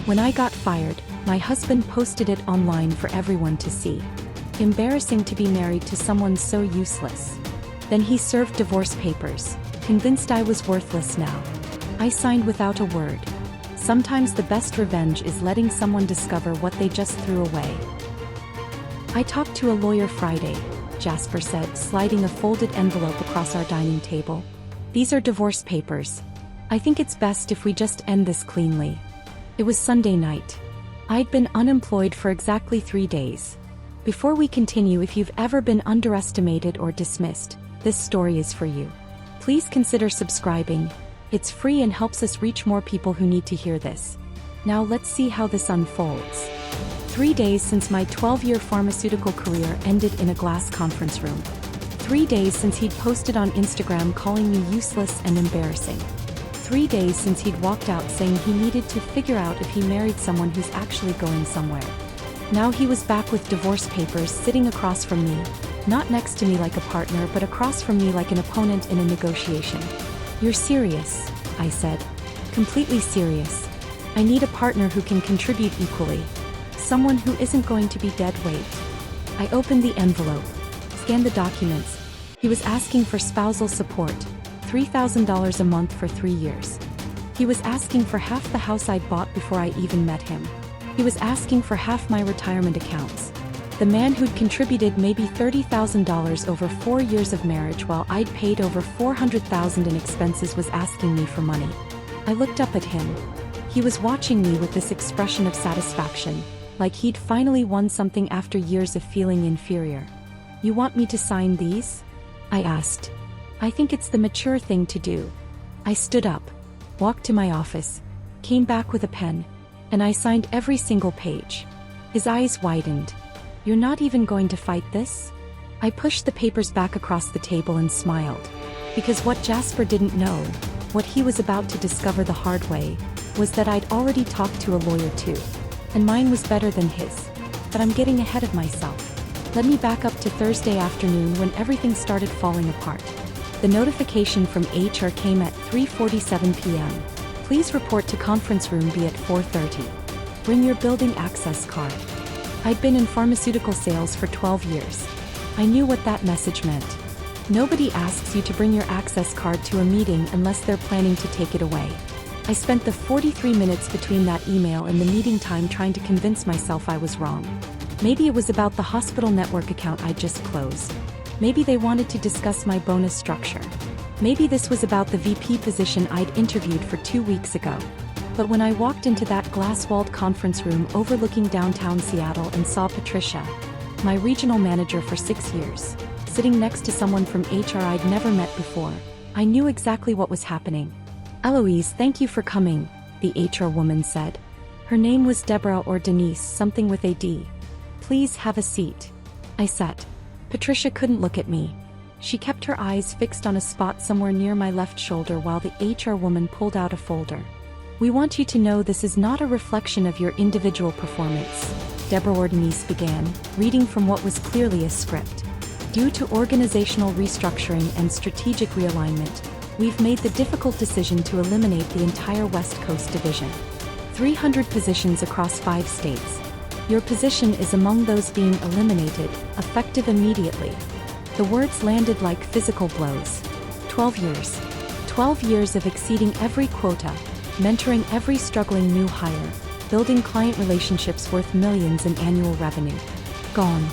When I got fired, my husband posted it online for everyone to see. Embarrassing to be married to someone so useless. Then he served divorce papers, convinced I was worthless now. I signed without a word. Sometimes the best revenge is letting someone discover what they just threw away. I talked to a lawyer Friday, Jasper said, sliding a folded envelope across our dining table. These are divorce papers. I think it's best if we just end this cleanly. It was Sunday night. I'd been unemployed for exactly 3 days. Before we continue, if you've ever been underestimated or dismissed, this story is for you. Please consider subscribing. It's free and helps us reach more people who need to hear this. Now let's see how this unfolds. 3 days since my 12-year pharmaceutical career ended in a glass conference room. 3 days since he'd posted on Instagram calling me useless and embarrassing. 3 days since he'd walked out saying he needed to figure out if he married someone who's actually going somewhere. Now he was back with divorce papers sitting across from me, not next to me like a partner but across from me like an opponent in a negotiation. You're serious, I said. Completely serious. I need a partner who can contribute equally. Someone who isn't going to be dead weight. I opened the envelope, scanned the documents. He was asking for spousal support, $3,000 a month for 3 years. He was asking for half the house I'd bought before I even met him. He was asking for half my retirement accounts. The man who'd contributed maybe $30,000 over 4 years of marriage while I'd paid over $400,000 in expenses was asking me for money. I looked up at him. He was watching me with this expression of satisfaction, like he'd finally won something after years of feeling inferior. You want me to sign these? I asked. I think it's the mature thing to do. I stood up, walked to my office, came back with a pen, and I signed every single page. His eyes widened. You're not even going to fight this? I pushed the papers back across the table and smiled. Because what Jasper didn't know, what he was about to discover the hard way, was that I'd already talked to a lawyer too. And mine was better than his. But I'm getting ahead of myself. Let me back up to Thursday afternoon when everything started falling apart. The notification from HR came at 3:47 p.m. Please report to conference room B at 4:30. Bring your building access card. I'd been in pharmaceutical sales for 12 years. I knew what that message meant. Nobody asks you to bring your access card to a meeting unless they're planning to take it away. I spent the 43 minutes between that email and the meeting time trying to convince myself I was wrong. Maybe it was about the hospital network account I'd just closed. Maybe they wanted to discuss my bonus structure. Maybe this was about the VP position I'd interviewed for 2 weeks ago. But when I walked into that glass-walled conference room overlooking downtown Seattle and saw Patricia, my regional manager for 6 years, sitting next to someone from HR I'd never met before, I knew exactly what was happening. Eloise, thank you for coming, the HR woman said. Her name was Deborah or Denise, something with a D. Please have a seat. I sat. Patricia couldn't look at me. She kept her eyes fixed on a spot somewhere near my left shoulder while the HR woman pulled out a folder. We want you to know this is not a reflection of your individual performance, Deborah or Denise began, reading from what was clearly a script. Due to organizational restructuring and strategic realignment, we've made the difficult decision to eliminate the entire West Coast division. 300 positions across 5 states. Your position is among those being eliminated, effective immediately. The words landed like physical blows. 12 years. 12 years of exceeding every quota, mentoring every struggling new hire, building client relationships worth millions in annual revenue. Gone.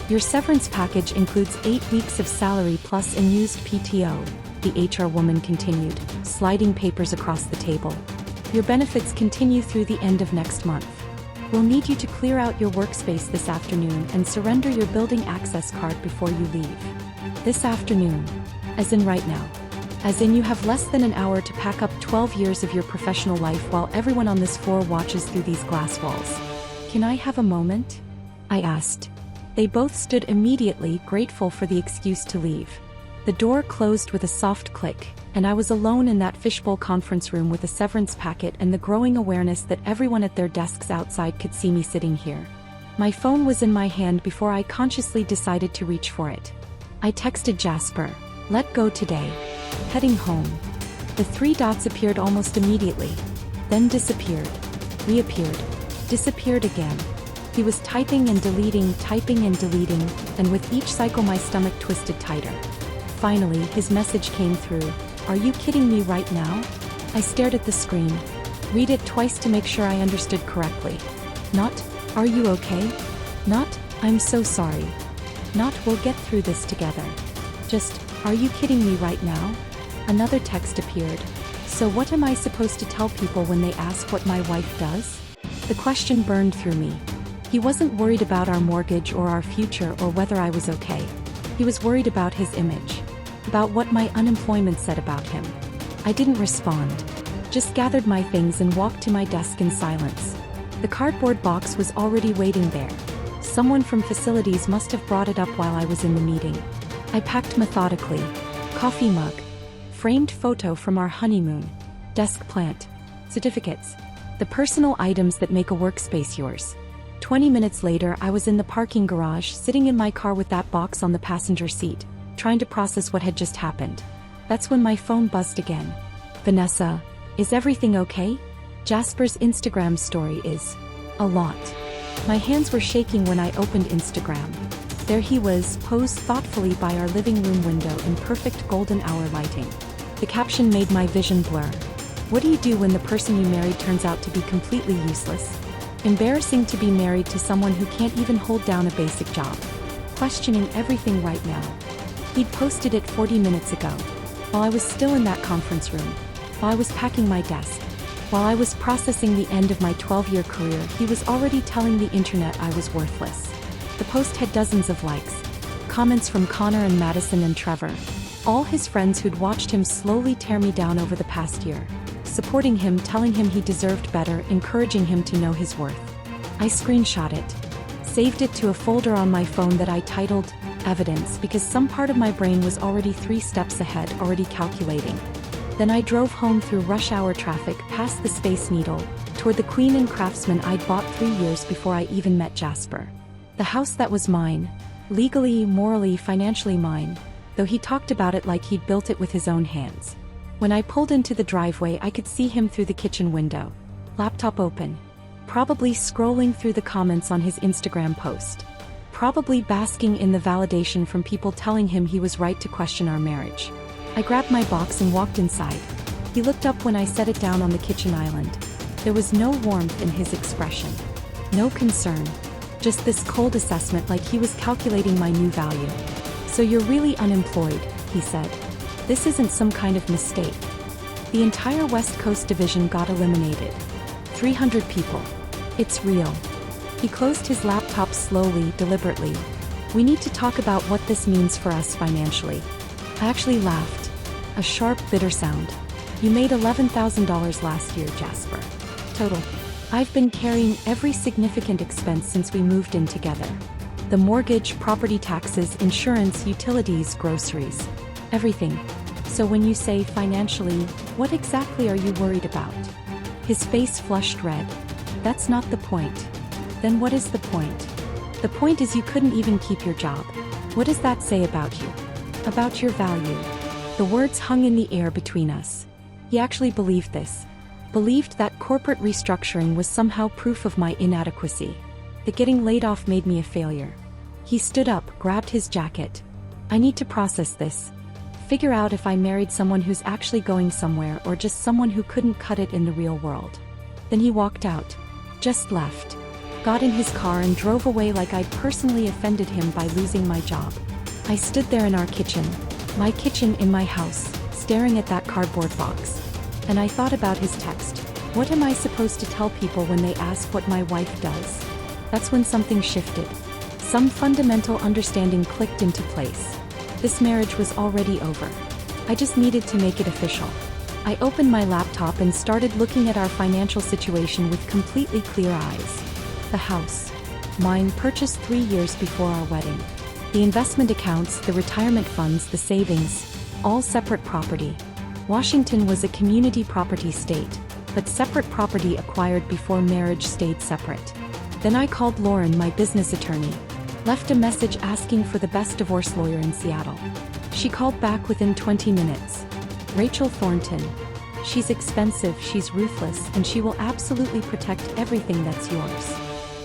Your severance package includes 8 weeks of salary plus unused PTO, the HR woman continued, sliding papers across the table. Your benefits continue through the end of next month. We'll need you to clear out your workspace this afternoon and surrender your building access card before you leave. This afternoon. As in right now. As in you have less than an hour to pack up 12 years of your professional life while everyone on this floor watches through these glass walls. Can I have a moment? I asked. They both stood immediately, grateful for the excuse to leave. The door closed with a soft click, and I was alone in that fishbowl conference room with a severance packet and the growing awareness that everyone at their desks outside could see me sitting here. My phone was in my hand before I consciously decided to reach for it. I texted Jasper, "Let go today. Heading home." The 3 dots appeared almost immediately, then disappeared. reappeared, disappeared again. He was typing and deleting, and with each cycle my stomach twisted tighter. Finally, his message came through. "Are you kidding me right now?" I stared at the screen. Read it twice to make sure I understood correctly. Not, "Are you okay?" Not, "I'm so sorry." Not, "We'll get through this together." Just, "Are you kidding me right now?" Another text appeared. "So what am I supposed to tell people when they ask what my wife does?" The question burned through me. He wasn't worried about our mortgage or our future or whether I was okay. He was worried about his image. About what my unemployment said about him. I didn't respond. Just gathered my things and walked to my desk in silence. The cardboard box was already waiting there. Someone from facilities must have brought it up while I was in the meeting. I packed methodically. Coffee mug. Framed photo from our honeymoon. Desk plant. Certificates. The personal items that make a workspace yours. 20 minutes later, I was in the parking garage, sitting in my car with that box on the passenger seat, trying to process what had just happened. That's when my phone buzzed again. "Vanessa, is everything okay?" Jasper's Instagram story is a lot. My hands were shaking when I opened Instagram. There he was, posed thoughtfully by our living room window in perfect golden hour lighting. The caption made my vision blur. "What do you do when the person you married turns out to be completely useless? Embarrassing to be married to someone who can't even hold down a basic job. Questioning everything right now." He'd posted it 40 minutes ago. While I was still in that conference room. While I was packing my desk. While I was processing the end of my 12-year career, he was already telling the internet I was worthless. The post had dozens of likes. Comments from Connor and Madison and Trevor. All his friends who'd watched him slowly tear me down over the past year. Supporting him, telling him he deserved better, encouraging him to know his worth. I screenshot it. Saved it to a folder on my phone that I titled Evidence because some part of my brain was already 3 steps ahead, already calculating. Then I drove home through rush hour traffic, past the Space Needle, toward the Queen and Craftsman I'd bought 3 years before I even met Jasper. The house that was mine. Legally, morally, financially mine, though he talked about it like he'd built it with his own hands. When I pulled into the driveway, I could see him through the kitchen window. Laptop open. Probably scrolling through the comments on his Instagram post. Probably basking in the validation from people telling him he was right to question our marriage. I grabbed my box and walked inside. He looked up when I set it down on the kitchen island. There was no warmth in his expression. No concern. Just this cold assessment, like he was calculating my new value. "So you're really unemployed," he said. "This isn't some kind of mistake." The entire West Coast division got eliminated. 300 people. It's real. He closed his laptop slowly, deliberately. "We need to talk about what this means for us financially." I actually laughed. A sharp, bitter sound. "You made $11,000 last year, Jasper. Total. I've been carrying every significant expense since we moved in together. The mortgage, property taxes, insurance, utilities, groceries. Everything. So when you say financially, what exactly are you worried about?" His face flushed red. "That's not the point." "Then what is the point?" "The point is you couldn't even keep your job. What does that say about you? About your value?" The words hung in the air between us. He actually believed this. Believed that corporate restructuring was somehow proof of my inadequacy. That getting laid off made me a failure. He stood up, grabbed his jacket. "I need to process this. Figure out if I married someone who's actually going somewhere or just someone who couldn't cut it in the real world." Then he walked out. Just left. Got in his car and drove away like I'd personally offended him by losing my job. I stood there in our kitchen. My kitchen in my house, staring at that cardboard box. And I thought about his text. What am I supposed to tell people when they ask what my wife does? That's when something shifted. Some fundamental understanding clicked into place. This marriage was already over. I just needed to make it official. I opened my laptop and started looking at our financial situation with completely clear eyes. The house. Mine, purchased 3 years before our wedding. The investment accounts, the retirement funds, the savings, all separate property. Washington was a community property state, but separate property acquired before marriage stayed separate. Then I called Lauren, my business attorney. Left a message asking for the best divorce lawyer in Seattle. She called back within 20 minutes. Rachel Thornton. She's expensive, she's ruthless, and she will absolutely protect everything that's yours.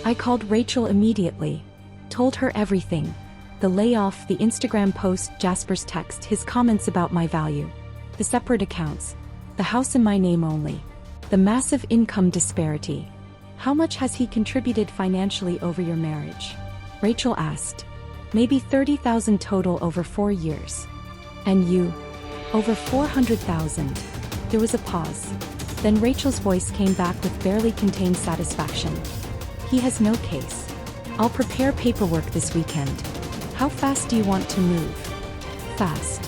I called Rachel immediately. Told her everything. The layoff, the Instagram post, Jasper's text, his comments about my value. The separate accounts. The house in my name only. The massive income disparity. How much has he contributed financially over your marriage? Rachel asked. Maybe $30,000 total over 4 years. And you? Over $400,000. There was a pause. Then Rachel's voice came back with barely contained satisfaction. He has no case. I'll prepare paperwork this weekend. How fast do you want to move? Fast.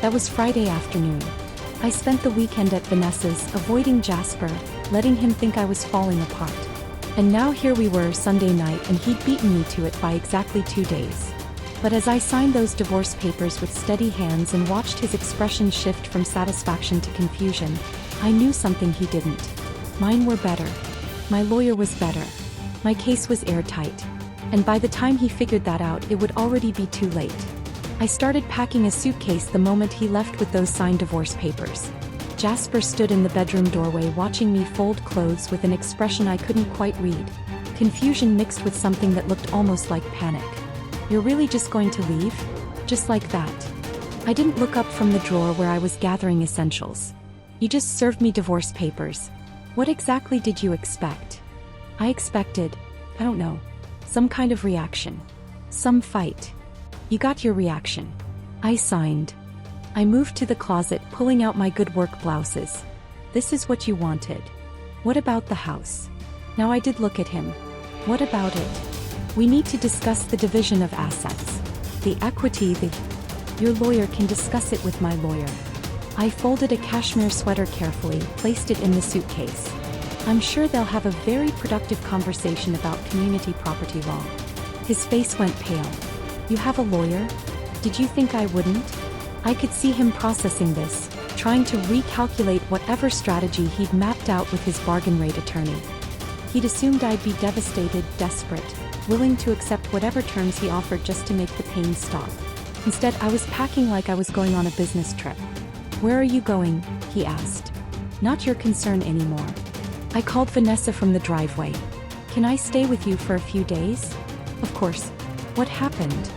That was Friday afternoon. I spent the weekend at Vanessa's, avoiding Jasper, letting him think I was falling apart. And now here we were Sunday night and he'd beaten me to it by exactly 2 days. But as I signed those divorce papers with steady hands and watched his expression shift from satisfaction to confusion, I knew something he didn't. Mine were better. My lawyer was better. My case was airtight. And by the time he figured that out, it would already be too late. I started packing a suitcase the moment he left with those signed divorce papers. Jasper stood in the bedroom doorway watching me fold clothes with an expression I couldn't quite read. Confusion mixed with something that looked almost like panic. You're really just going to leave? Just like that? I didn't look up from the drawer where I was gathering essentials. You just served me divorce papers. What exactly did you expect? I expected, I don't know, some kind of reaction. Some fight. You got your reaction. I signed. I moved to the closet, pulling out my good work blouses. This is what you wanted. What about the house? Now I did look at him. What about it? We need to discuss the division of assets. The equity, Your lawyer can discuss it with my lawyer. I folded a cashmere sweater carefully, placed it in the suitcase. I'm sure they'll have a very productive conversation about community property law. His face went pale. You have a lawyer? Did you think I wouldn't? I could see him processing this, trying to recalculate whatever strategy he'd mapped out with his bargain rate attorney. He'd assumed I'd be devastated, desperate, willing to accept whatever terms he offered just to make the pain stop. Instead, I was packing like I was going on a business trip. Where are you going? He asked. Not your concern anymore. I called Vanessa from the driveway. Can I stay with you for a few days? Of course. What happened?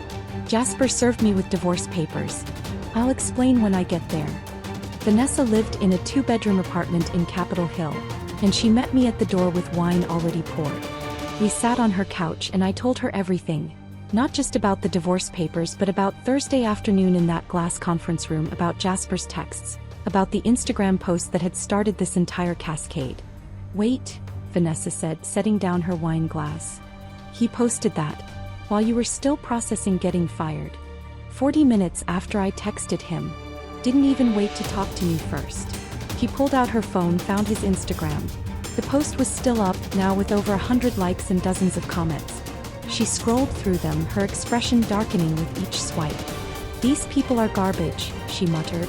Jasper served me with divorce papers. I'll explain when I get there. Vanessa lived in a 2-bedroom apartment in Capitol Hill, and she met me at the door with wine already poured. We sat on her couch and I told her everything. Not just about the divorce papers, but about Thursday afternoon in that glass conference room, about Jasper's texts, about the Instagram post that had started this entire cascade. Wait, Vanessa said, setting down her wine glass. He posted that while you were still processing getting fired. 40 minutes after I texted him. Didn't even wait to talk to me first. She pulled out her phone, found his Instagram. The post was still up, now with over 100 likes and dozens of comments. She scrolled through them, her expression darkening with each swipe. These people are garbage, she muttered.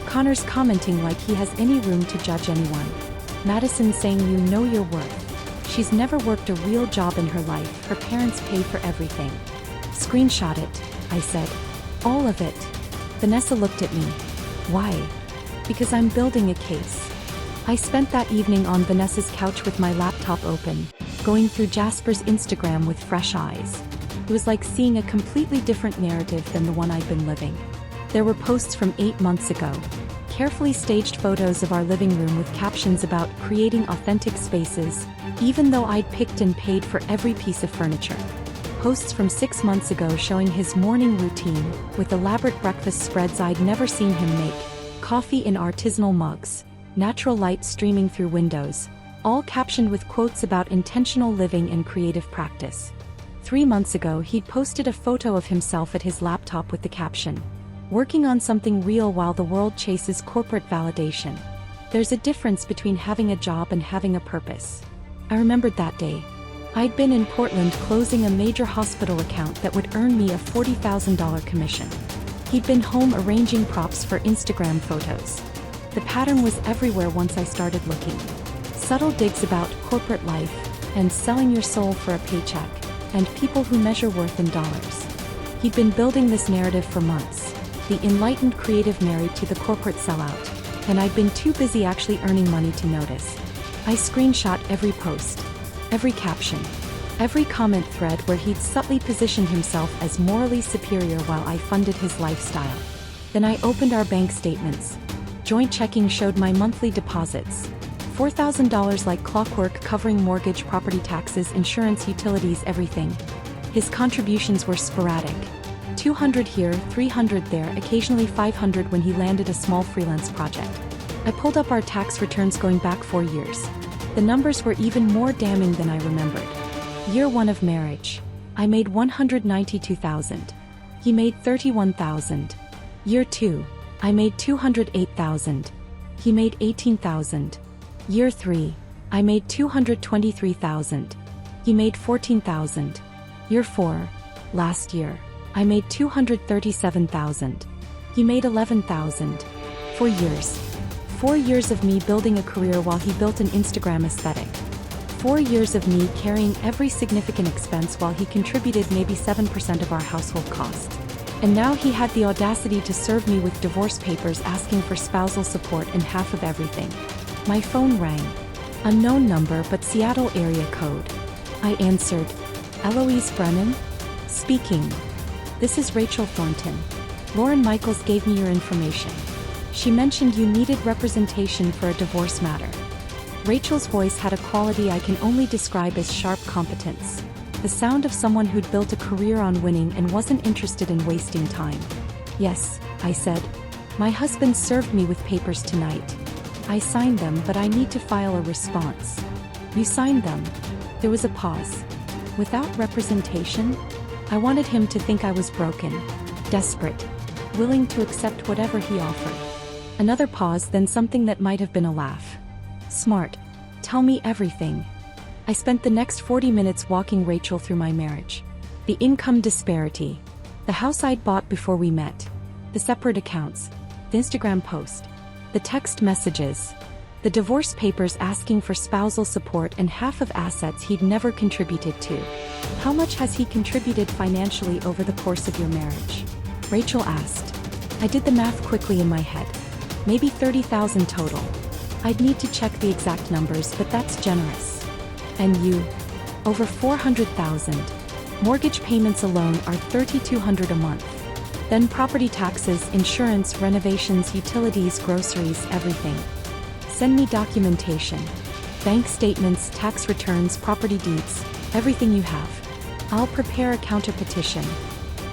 Connor's commenting like he has any room to judge anyone. Madison saying you know your worth. She's never worked a real job in her life, her parents pay for everything. Screenshot it, I said. All of it. Vanessa looked at me. Why? Because I'm building a case. I spent that evening on Vanessa's couch with my laptop open, going through Jasper's Instagram with fresh eyes. It was like seeing a completely different narrative than the one I'd been living. There were posts from 8 months ago. Carefully staged photos of our living room with captions about creating authentic spaces, even though I'd picked and paid for every piece of furniture. Posts from 6 months ago showing his morning routine, with elaborate breakfast spreads I'd never seen him make, coffee in artisanal mugs, natural light streaming through windows, all captioned with quotes about intentional living and creative practice. 3 months ago he'd posted a photo of himself at his laptop with the caption, working on something real while the world chases corporate validation. There's a difference between having a job and having a purpose. I remembered that day. I'd been in Portland closing a major hospital account that would earn me a $40,000 commission. He'd been home arranging props for Instagram photos. The pattern was everywhere once I started looking. Subtle digs about corporate life, and selling your soul for a paycheck, and people who measure worth in dollars. He'd been building this narrative for months. The enlightened creative married to the corporate sellout. and I'd been too busy actually earning money to notice. I screenshot every post, every caption, every comment thread where he'd subtly positioned himself as morally superior while I funded his lifestyle. Then I opened our bank statements. Joint checking showed my monthly deposits. $4,000 like clockwork, covering mortgage, property taxes, insurance, utilities, everything. His contributions were sporadic. 200 here, 300 there, occasionally 500 when he landed a small freelance project. I pulled up our tax returns going back 4 years. The numbers were even more damning than I remembered. Year 1 of marriage. I made $192,000. He made $31,000. Year 2. I made $208,000. He made $18,000. Year 3. I made $223,000. He made $14,000. Year 4. Last year. I made $237,000. He made $11,000. 4 years. 4 years of me building a career while he built an Instagram aesthetic. 4 years of me carrying every significant expense while he contributed maybe 7% of our household costs. And now he had the audacity to serve me with divorce papers asking for spousal support and half of everything. My phone rang. Unknown number but Seattle area code. I answered. Eloise Brennan? Speaking. This is Rachel Thornton. Lauren Michaels gave me your information. She mentioned you needed representation for a divorce matter. Rachel's voice had a quality I can only describe as sharp competence. The sound of someone who'd built a career on winning and wasn't interested in wasting time. Yes, I said. My husband served me with papers tonight. I signed them, but I need to file a response. You signed them. There was a pause. Without representation? I wanted him to think I was broken, desperate, willing to accept whatever he offered. Another pause, then something that might have been a laugh. Smart. Tell me everything. I spent the next 40 minutes walking Rachel through my marriage. The income disparity. The house I'd bought before we met. The separate accounts. The Instagram post. The text messages. The divorce papers asking for spousal support and half of assets he'd never contributed to. How much has he contributed financially over the course of your marriage? Rachel asked. I did the math quickly in my head. Maybe $30,000 total. I'd need to check the exact numbers, but that's generous. And you? Over $400,000. Mortgage payments alone are $3,200 a month. Then property taxes, insurance, renovations, utilities, groceries, everything. Send me documentation. Bank statements, tax returns, property deeds, everything you have. I'll prepare a counter petition.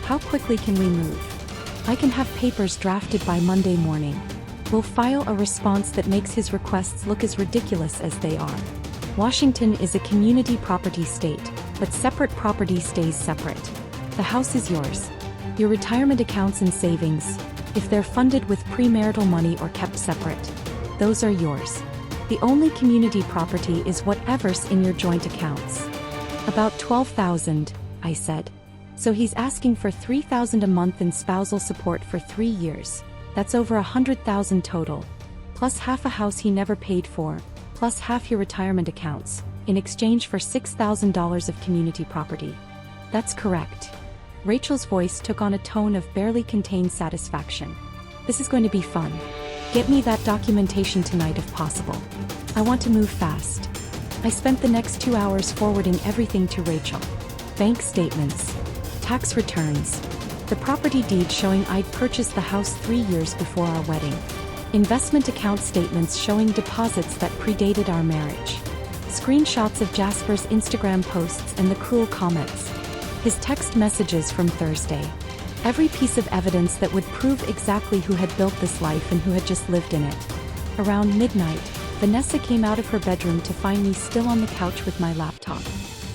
How quickly can we move? I can have papers drafted by Monday morning. We'll file a response that makes his requests look as ridiculous as they are. Washington is a community property state, but separate property stays separate. The house is yours. Your retirement accounts and savings, if they're funded with premarital money or kept separate, those are yours. The only community property is whatever's in your joint accounts. About $12,000, I said. So he's asking for $3,000 a month in spousal support for 3 years. That's over $100,000 total. Plus half a house he never paid for, plus half your retirement accounts, in exchange for $6,000 of community property. That's correct. Rachel's voice took on a tone of barely contained satisfaction. This is going to be fun. Get me that documentation tonight if possible. I want to move fast. I spent the next 2 hours forwarding everything to Rachel. Bank statements. Tax returns. The property deed showing I'd purchased the house 3 years before our wedding. Investment account statements showing deposits that predated our marriage. Screenshots of Jasper's Instagram posts and the cruel comments. His text messages from Thursday. Every piece of evidence that would prove exactly who had built this life and who had just lived in it. Around midnight, Vanessa came out of her bedroom to find me still on the couch with my laptop.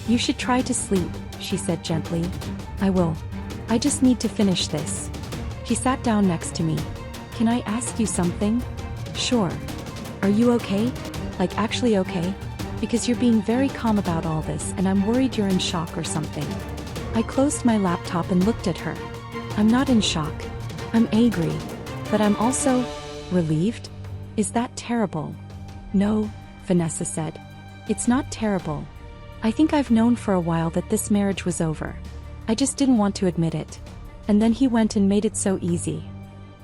You should try to sleep, she said gently. I will. I just need to finish this. She sat down next to me. Can I ask you something? Sure. Are you okay? Like actually okay? Because you're being very calm about all this and I'm worried you're in shock or something. I closed my laptop and looked at her. I'm not in shock. I'm angry. But I'm also relieved? Is that terrible? No, Vanessa said. It's not terrible. I think I've known for a while that this marriage was over. I just didn't want to admit it. And then he went and made it so easy.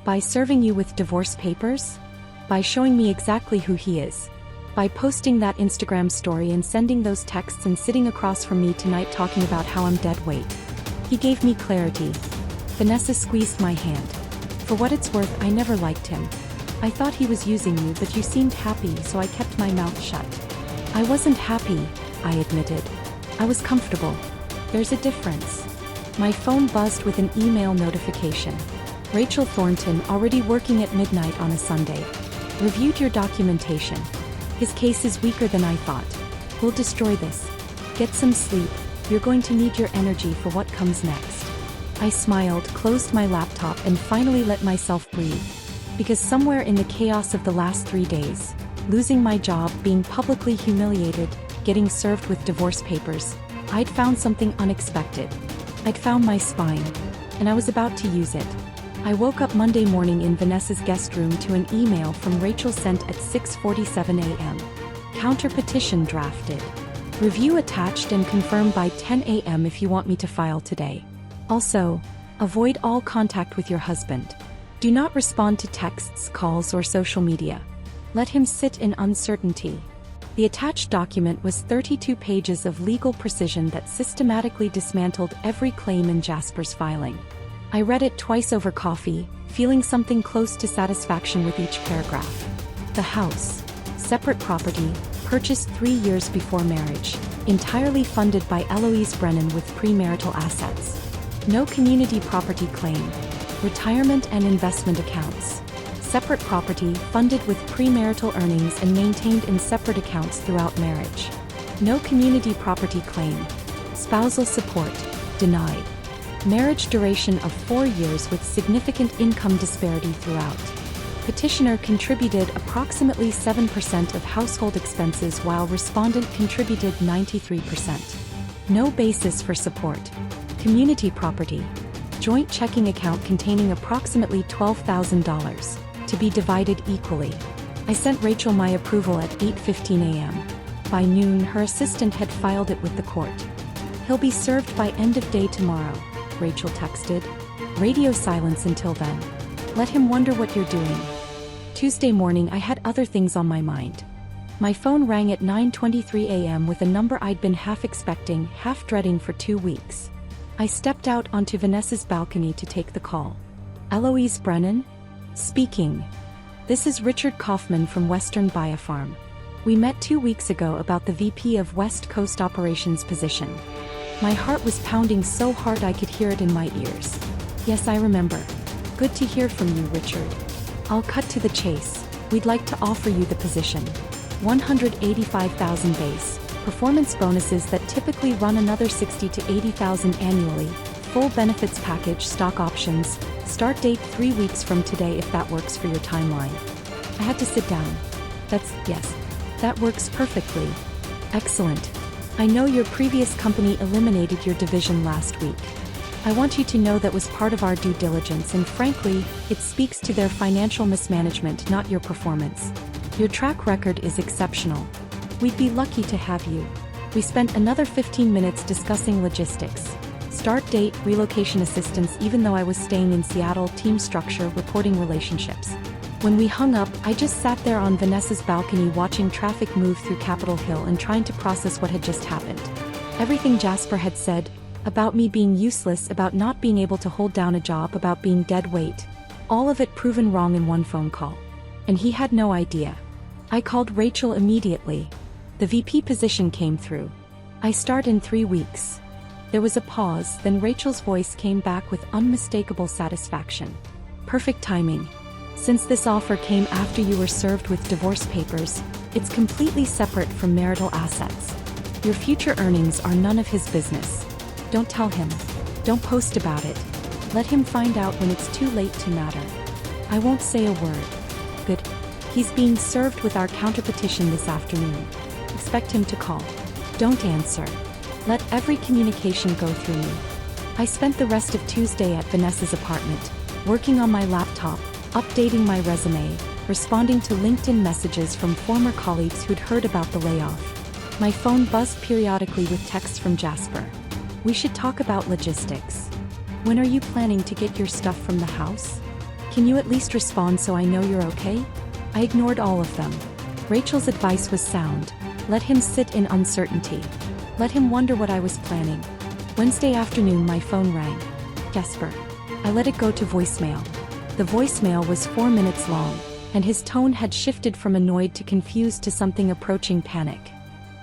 By serving you with divorce papers? By showing me exactly who he is. By posting that Instagram story and sending those texts and sitting across from me tonight talking about how I'm dead weight. He gave me clarity. Vanessa squeezed my hand. For what it's worth, I never liked him. I thought he was using you, but you seemed happy, so I kept my mouth shut. I wasn't happy, I admitted. I was comfortable. There's a difference. My phone buzzed with an email notification. Rachel Thornton, already working at midnight on a Sunday. Reviewed your documentation. His case is weaker than I thought. We'll destroy this. Get some sleep. You're going to need your energy for what comes next. I smiled, closed my laptop, and finally let myself breathe. Because somewhere in the chaos of the last 3 days, losing my job, being publicly humiliated, getting served with divorce papers, I'd found something unexpected. I'd found my spine, and I was about to use it. I woke up Monday morning in Vanessa's guest room to an email from Rachel sent at 6:47 a.m. Counter petition drafted. Review attached and confirm by 10 a.m. if you want me to file today. Also, avoid all contact with your husband. Do not respond to texts, calls, or social media. Let him sit in uncertainty. The attached document was 32 pages of legal precision that systematically dismantled every claim in Jasper's filing. I read it twice over coffee, feeling something close to satisfaction with each paragraph. The house, separate property, purchased 3 years before marriage, entirely funded by Eloise Brennan with premarital assets. No community property claim. Retirement and investment accounts. Separate property, funded with premarital earnings and maintained in separate accounts throughout marriage. No community property claim. Spousal support, denied. Marriage duration of 4 years with significant income disparity throughout. Petitioner contributed approximately 7% of household expenses while respondent contributed 93%. No basis for support. Community property. Joint checking account containing approximately $12,000, to be divided equally. I sent Rachel my approval at 8:15 a.m. By noon, her assistant had filed it with the court. He'll be served by end of day tomorrow, Rachel texted. Radio silence until then. Let him wonder what you're doing. Tuesday morning, I had other things on my mind. My phone rang at 9:23 a.m. with a number I'd been half expecting, half dreading for 2 weeks. I stepped out onto Vanessa's balcony to take the call. Eloise Brennan? Speaking. This is Richard Kaufman from Western Biofarm. We met 2 weeks ago about the VP of West Coast Operations position. My heart was pounding so hard I could hear it in my ears. Yes, I remember. Good to hear from you, Richard. I'll cut to the chase. We'd like to offer you the position. $185,000 base. Performance bonuses that typically run another $60,000 to $80,000 annually, full benefits package, stock options, start date 3 weeks from today if that works for your timeline. I had to sit down. Yes, that works perfectly. Excellent. I know your previous company eliminated your division last week. I want you to know that was part of our due diligence, and frankly, it speaks to their financial mismanagement, not your performance. Your track record is exceptional. We'd be lucky to have you. We spent another 15 minutes discussing logistics. Start date, relocation assistance, even though I was staying in Seattle, team structure, reporting relationships. When we hung up, I just sat there on Vanessa's balcony watching traffic move through Capitol Hill and trying to process what had just happened. Everything Jasper had said, about me being useless, about not being able to hold down a job, about being dead weight. All of it proven wrong in one phone call. And he had no idea. I called Rachel immediately. The VP position came through. I start in 3 weeks. There was a pause, then Rachel's voice came back with unmistakable satisfaction. Perfect timing. Since this offer came after you were served with divorce papers, it's completely separate from marital assets. Your future earnings are none of his business. Don't tell him. Don't post about it. Let him find out when it's too late to matter. I won't say a word. Good. He's being served with our counterpetition this afternoon. Expect him to call. Don't answer. Let every communication go through me. I spent the rest of Tuesday at Vanessa's apartment, working on my laptop, updating my resume, responding to LinkedIn messages from former colleagues who'd heard about the layoff. My phone buzzed periodically with texts from Jasper. We should talk about logistics. When are you planning to get your stuff from the house? Can you at least respond so I know you're okay? I ignored all of them. Rachel's advice was sound. Let him sit in uncertainty. Let him wonder what I was planning. Wednesday afternoon my phone rang. Jasper. I let it go to voicemail. The voicemail was 4 minutes long, and his tone had shifted from annoyed to confused to something approaching panic.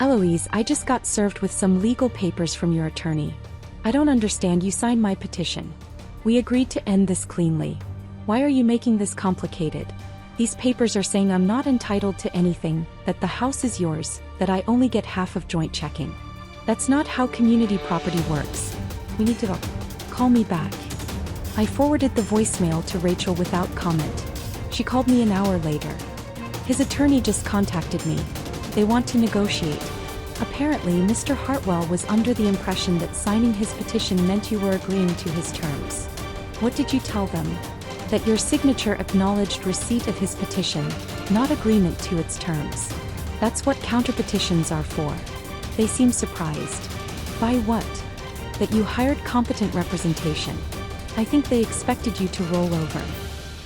Eloise, I just got served with some legal papers from your attorney. I don't understand, you signed my petition. We agreed to end this cleanly. Why are you making this complicated? These papers are saying I'm not entitled to anything, that the house is yours, that I only get half of joint checking. That's not how community property works. We need to call me back. I forwarded the voicemail to Rachel without comment. She called me an hour later. His attorney just contacted me. They want to negotiate. Apparently, Mr. Hartwell was under the impression that signing his petition meant you were agreeing to his terms. What did you tell them? That your signature acknowledged receipt of his petition, not agreement to its terms. That's what counterpetitions are for. They seem surprised. By what? That you hired competent representation. I think they expected you to roll over.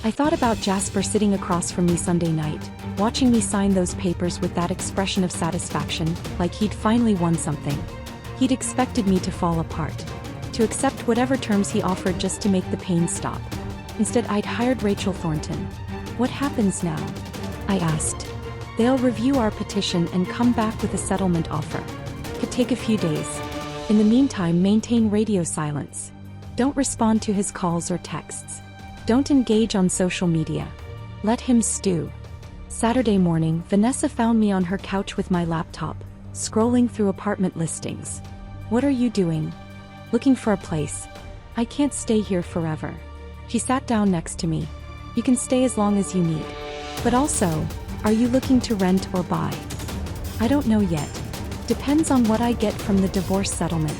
I thought about Jasper sitting across from me Sunday night, watching me sign those papers with that expression of satisfaction, like he'd finally won something. He'd expected me to fall apart, to accept whatever terms he offered just to make the pain stop. Instead, I'd hired Rachel Thornton. What happens now? I asked. They'll review our petition and come back with a settlement offer. Could take a few days. In the meantime, maintain radio silence. Don't respond to his calls or texts. Don't engage on social media. Let him stew. Saturday morning, Vanessa found me on her couch with my laptop, scrolling through apartment listings. What are you doing? Looking for a place. I can't stay here forever. She sat down next to me. You can stay as long as you need. But also, are you looking to rent or buy? I don't know yet. Depends on what I get from the divorce settlement.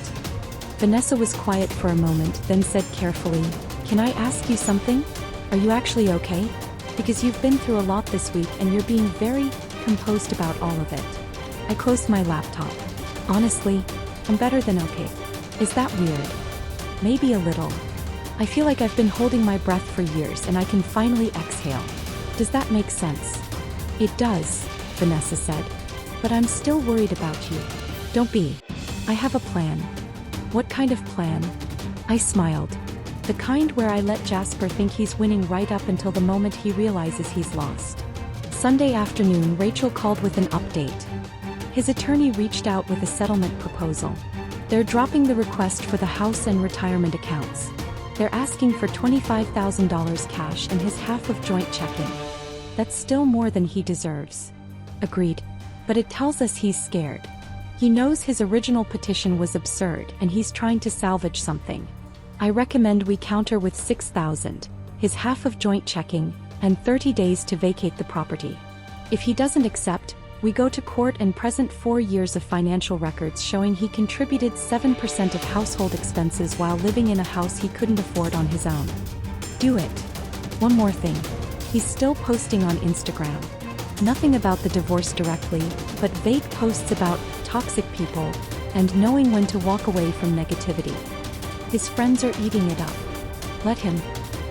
Vanessa was quiet for a moment, then said carefully, Can I ask you something? Are you actually okay? Because you've been through a lot this week and you're being very composed about all of it. I closed my laptop. Honestly, I'm better than okay. Is that weird? Maybe a little. I feel like I've been holding my breath for years and I can finally exhale. Does that make sense? It does, Vanessa said. But I'm still worried about you. Don't be. I have a plan. What kind of plan? I smiled. The kind where I let Jasper think he's winning right up until the moment he realizes he's lost. Sunday afternoon, Rachel called with an update. His attorney reached out with a settlement proposal. They're dropping the request for the house and retirement accounts. They're asking for $25,000 cash and his half of joint checking. That's still more than he deserves. Agreed. But it tells us he's scared. He knows his original petition was absurd and he's trying to salvage something. I recommend we counter with $6,000, his half of joint checking, and 30 days to vacate the property. If he doesn't accept, we go to court and present 4 years of financial records showing he contributed 7% of household expenses while living in a house he couldn't afford on his own. Do it. One more thing. He's still posting on Instagram. Nothing about the divorce directly, but vague posts about toxic people and knowing when to walk away from negativity. His friends are eating it up. Let him.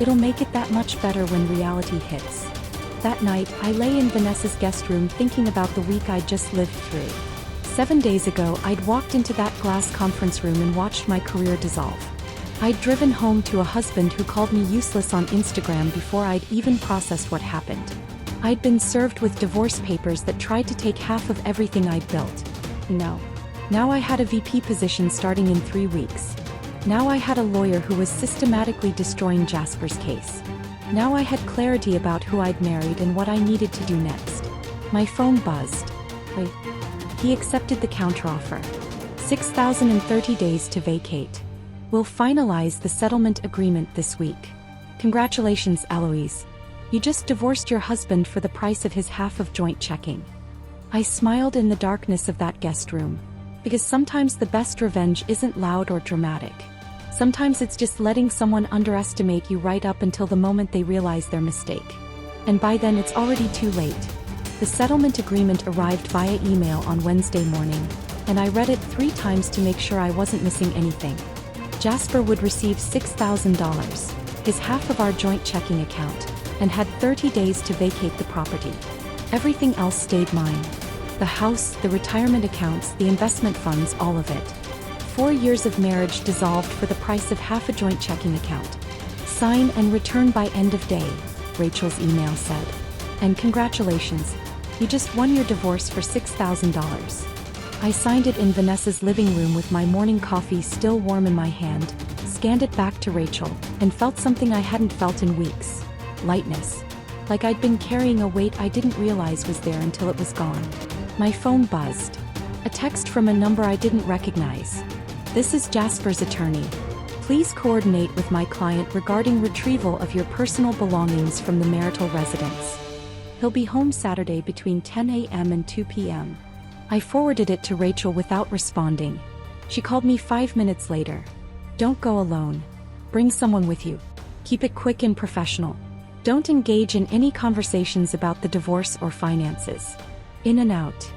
It'll make it that much better when reality hits. That night, I lay in Vanessa's guest room thinking about the week I'd just lived through. 7 days ago, I'd walked into that glass conference room and watched my career dissolve. I'd driven home to a husband who called me useless on Instagram before I'd even processed what happened. I'd been served with divorce papers that tried to take half of everything I'd built. No. Now I had a VP position starting in 3 weeks. Now I had a lawyer who was systematically destroying Jasper's case. Now I had clarity about who I'd married and what I needed to do next. My phone buzzed. Wait. He accepted the counteroffer. $6,030 days to vacate. We'll finalize the settlement agreement this week. Congratulations, Eloise. You just divorced your husband for the price of his half of joint checking. I smiled in the darkness of that guest room. Because sometimes the best revenge isn't loud or dramatic. Sometimes it's just letting someone underestimate you right up until the moment they realize their mistake. And by then it's already too late. The settlement agreement arrived via email on Wednesday morning, and I read it 3 times to make sure I wasn't missing anything. Jasper would receive $6,000, his half of our joint checking account, and had 30 days to vacate the property. Everything else stayed mine. The house, the retirement accounts, the investment funds, all of it. 4 years of marriage dissolved for the price of half a joint checking account. Sign and return by end of day, Rachel's email said. And congratulations, you just won your divorce for $6,000. I signed it in Vanessa's living room with my morning coffee still warm in my hand, scanned it back to Rachel, and felt something I hadn't felt in weeks. Lightness. Like I'd been carrying a weight I didn't realize was there until it was gone. My phone buzzed. A text from a number I didn't recognize. This is Jasper's attorney. Please coordinate with my client regarding retrieval of your personal belongings from the marital residence. He'll be home Saturday between 10 a.m. and 2 p.m. I forwarded it to Rachel without responding. She called me 5 minutes later. Don't go alone. Bring someone with you. Keep it quick and professional. Don't engage in any conversations about the divorce or finances. In and out.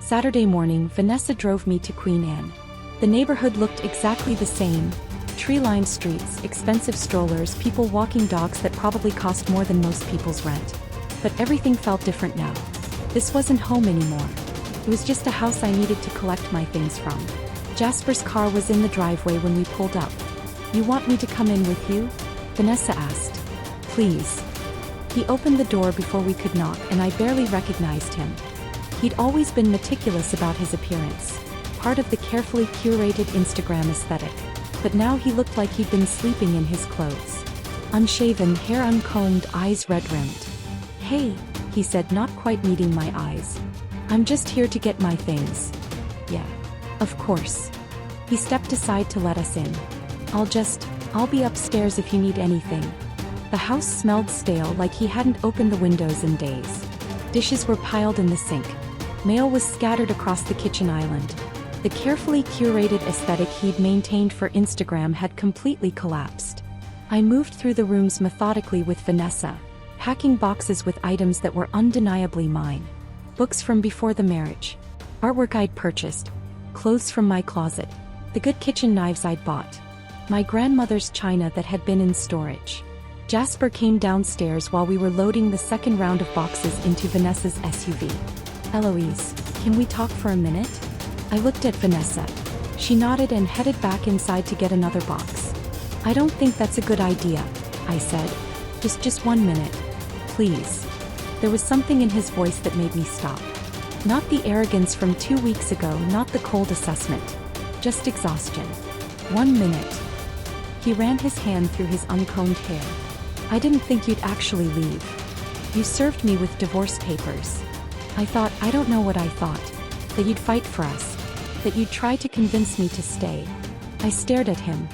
Saturday morning, Vanessa drove me to Queen Anne. The neighborhood looked exactly the same. Tree-lined streets, expensive strollers, people walking dogs that probably cost more than most people's rent. But everything felt different now. This wasn't home anymore. It was just a house I needed to collect my things from. Jasper's car was in the driveway when we pulled up. You want me to come in with you? Vanessa asked. Please. He opened the door before we could knock, and I barely recognized him. He'd always been meticulous about his appearance, part of the carefully curated Instagram aesthetic. But now he looked like he'd been sleeping in his clothes. Unshaven, hair uncombed, eyes red-rimmed. Hey, he said, not quite meeting my eyes. I'm just here to get my things. Yeah. Of course. He stepped aside to let us in. I'll be upstairs if you need anything. The house smelled stale, like he hadn't opened the windows in days. Dishes were piled in the sink. Mail was scattered across the kitchen island. The carefully curated aesthetic he'd maintained for Instagram had completely collapsed. I moved through the rooms methodically with Vanessa, packing boxes with items that were undeniably mine. Books from before the marriage. Artwork I'd purchased. Clothes from my closet. The good kitchen knives I'd bought. My grandmother's china that had been in storage. Jasper came downstairs while we were loading the second round of boxes into Vanessa's SUV. Eloise, can we talk for a minute? I looked at Vanessa. She nodded and headed back inside to get another box. I don't think that's a good idea, I said. Just 1 minute. Please. There was something in his voice that made me stop. Not the arrogance from 2 weeks ago, not the cold assessment. Just exhaustion. 1 minute. He ran his hand through his uncombed hair. I didn't think you'd actually leave. You served me with divorce papers. I don't know what I thought. That you'd fight for us. That you'd try to convince me to stay. I stared at him.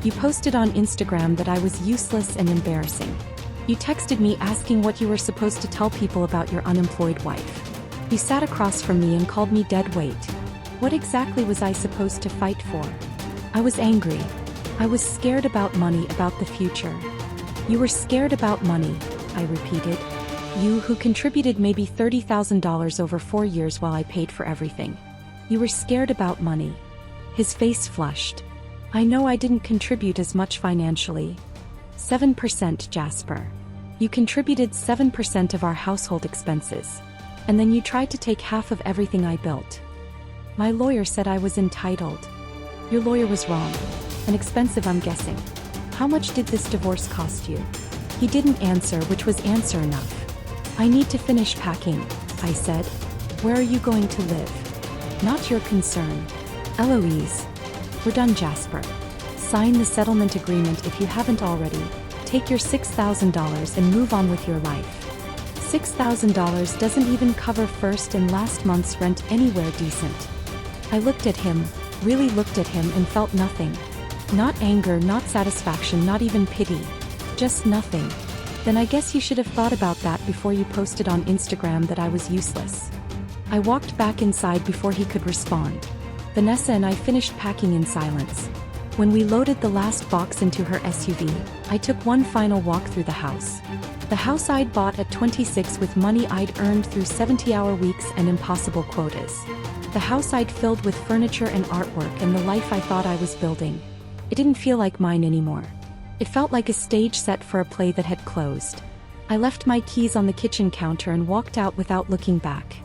You posted on Instagram that I was useless and embarrassing. You texted me asking what you were supposed to tell people about your unemployed wife. You sat across from me and called me dead weight. What exactly was I supposed to fight for? I was angry. I was scared about money, about the future. You were scared about money, I repeated. You who contributed maybe $30,000 over 4 years while I paid for everything. You were scared about money. His face flushed. I know I didn't contribute as much financially. 7%, Jasper. You contributed 7% of our household expenses. And then you tried to take half of everything I built. My lawyer said I was entitled. Your lawyer was wrong. And expensive, I'm guessing. How much did this divorce cost you? He didn't answer, which was answer enough. I need to finish packing, I said. Where are you going to live? Not your concern. Eloise. We're done, Jasper. Sign the settlement agreement if you haven't already. Take your $6,000 and move on with your life. $6,000 doesn't even cover first and last month's rent anywhere decent. I looked at him, really looked at him, and felt nothing. Not anger, not satisfaction, not even pity. Just nothing. Then I guess you should have thought about that before you posted on Instagram that I was useless. I walked back inside before he could respond. Vanessa and I finished packing in silence. When we loaded the last box into her SUV, I took one final walk through the house. The house I'd bought at 26 with money I'd earned through 70-hour weeks and impossible quotas. The house I'd filled with furniture and artwork, and the life I thought I was building. It didn't feel like mine anymore. It felt like a stage set for a play that had closed. I left my keys on the kitchen counter and walked out without looking back.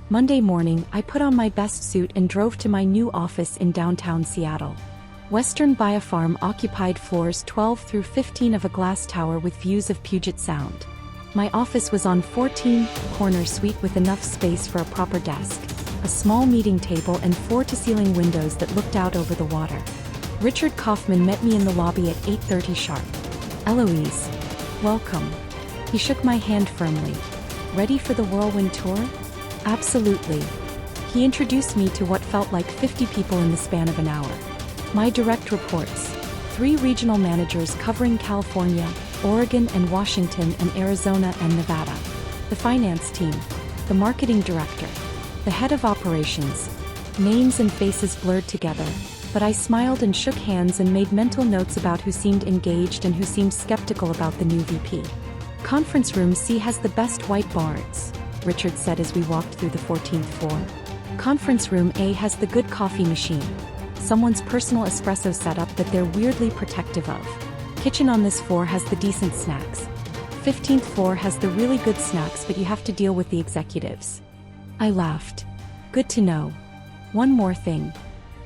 Monday morning, I put on my best suit and drove to my new office in downtown Seattle. Western Biofarm occupied floors 12 through 15 of a glass tower with views of Puget Sound. My office was on 14-corner suite with enough space for a proper desk, a small meeting table and floor-to-ceiling windows that looked out over the water. Richard Kaufman met me in the lobby at 8:30 sharp. "Eloise, welcome." He shook my hand firmly. "Ready for the whirlwind tour?" "Absolutely." He introduced me to what felt like 50 people in the span of an hour. My direct reports: 3 regional managers covering California, Oregon and Washington and Arizona and Nevada. The finance team, the marketing director, the head of operations. Names and faces blurred together, but I smiled and shook hands and made mental notes about who seemed engaged and who seemed skeptical about the new VP. "Conference room C has the best whiteboards," Richard said as we walked through the 14th floor. "Conference room A has the good coffee machine. Someone's personal espresso setup that they're weirdly protective of. Kitchen on this floor has the decent snacks. 15th floor has the really good snacks but you have to deal with the executives." I laughed. "Good to know. One more thing."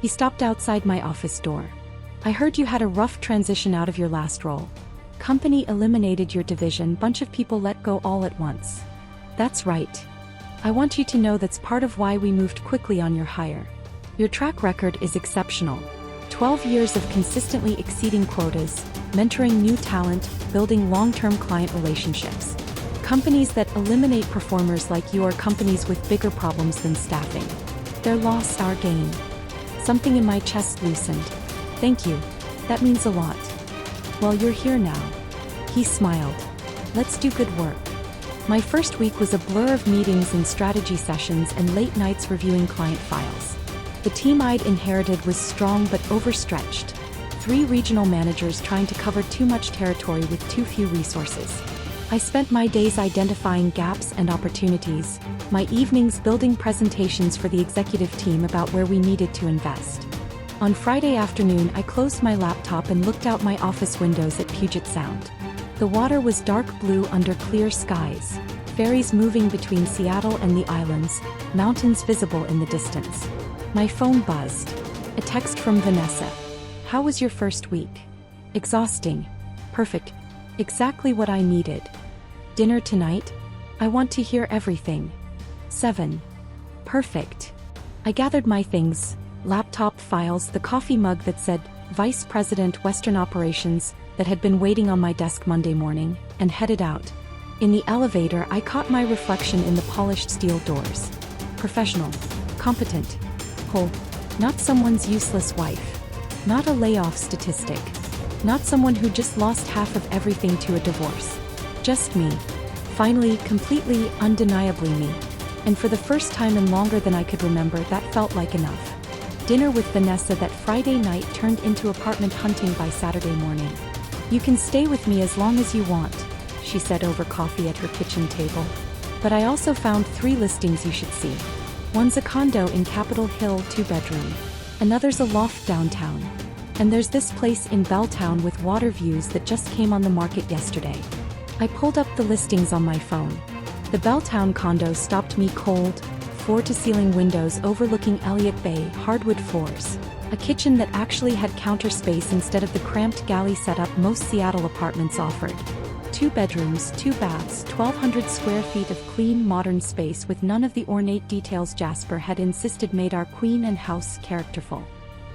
He stopped outside my office door. "I heard you had a rough transition out of your last role. Company eliminated your division, bunch of people let go all at once." "That's right. I want you to know that's part of why we moved quickly on your hire. Your track record is exceptional. 12 years of consistently exceeding quotas, mentoring new talent, building long-term client relationships. Companies that eliminate performers like you are companies with bigger problems than staffing. Their loss, our gain." Something in my chest loosened. "Thank you. That means a lot." "Well, you're here now." He smiled. "Let's do good work." My first week was a blur of meetings and strategy sessions and late nights reviewing client files. The team I'd inherited was strong but overstretched. 3 regional managers trying to cover too much territory with too few resources. I spent my days identifying gaps and opportunities, my evenings building presentations for the executive team about where we needed to invest. On Friday afternoon, I closed my laptop and looked out my office windows at Puget Sound. The water was dark blue under clear skies, ferries moving between Seattle and the islands, mountains visible in the distance. My phone buzzed. A text from Vanessa. "How was your first week?" "Exhausting." "Perfect. Exactly what I needed." "Dinner tonight?" "I want to hear everything." 7. "Perfect." I gathered my things, laptop files, the coffee mug that said, Vice President Western Operations, that had been waiting on my desk Monday morning, and headed out. In the elevator, I caught my reflection in the polished steel doors. Professional. Competent. Whole. Not someone's useless wife. Not a layoff statistic. Not someone who just lost half of everything to a divorce. Just me. Finally, completely, undeniably me. And for the first time in longer than I could remember, that felt like enough. Dinner with Vanessa that Friday night turned into apartment hunting by Saturday morning. "You can stay with me as long as you want," she said over coffee at her kitchen table. "But I also found 3 listings you should see. One's a condo in Capitol Hill, 2-bedroom. Another's a loft downtown. And there's this place in Belltown with water views that just came on the market yesterday." I pulled up the listings on my phone. The Belltown condo stopped me cold, floor-to-ceiling windows overlooking Elliott Bay, hardwood floors. A kitchen that actually had counter space instead of the cramped galley setup most Seattle apartments offered. 2 bedrooms, 2 baths, 1,200 square feet of clean, modern space with none of the ornate details Jasper had insisted made our queen and house characterful.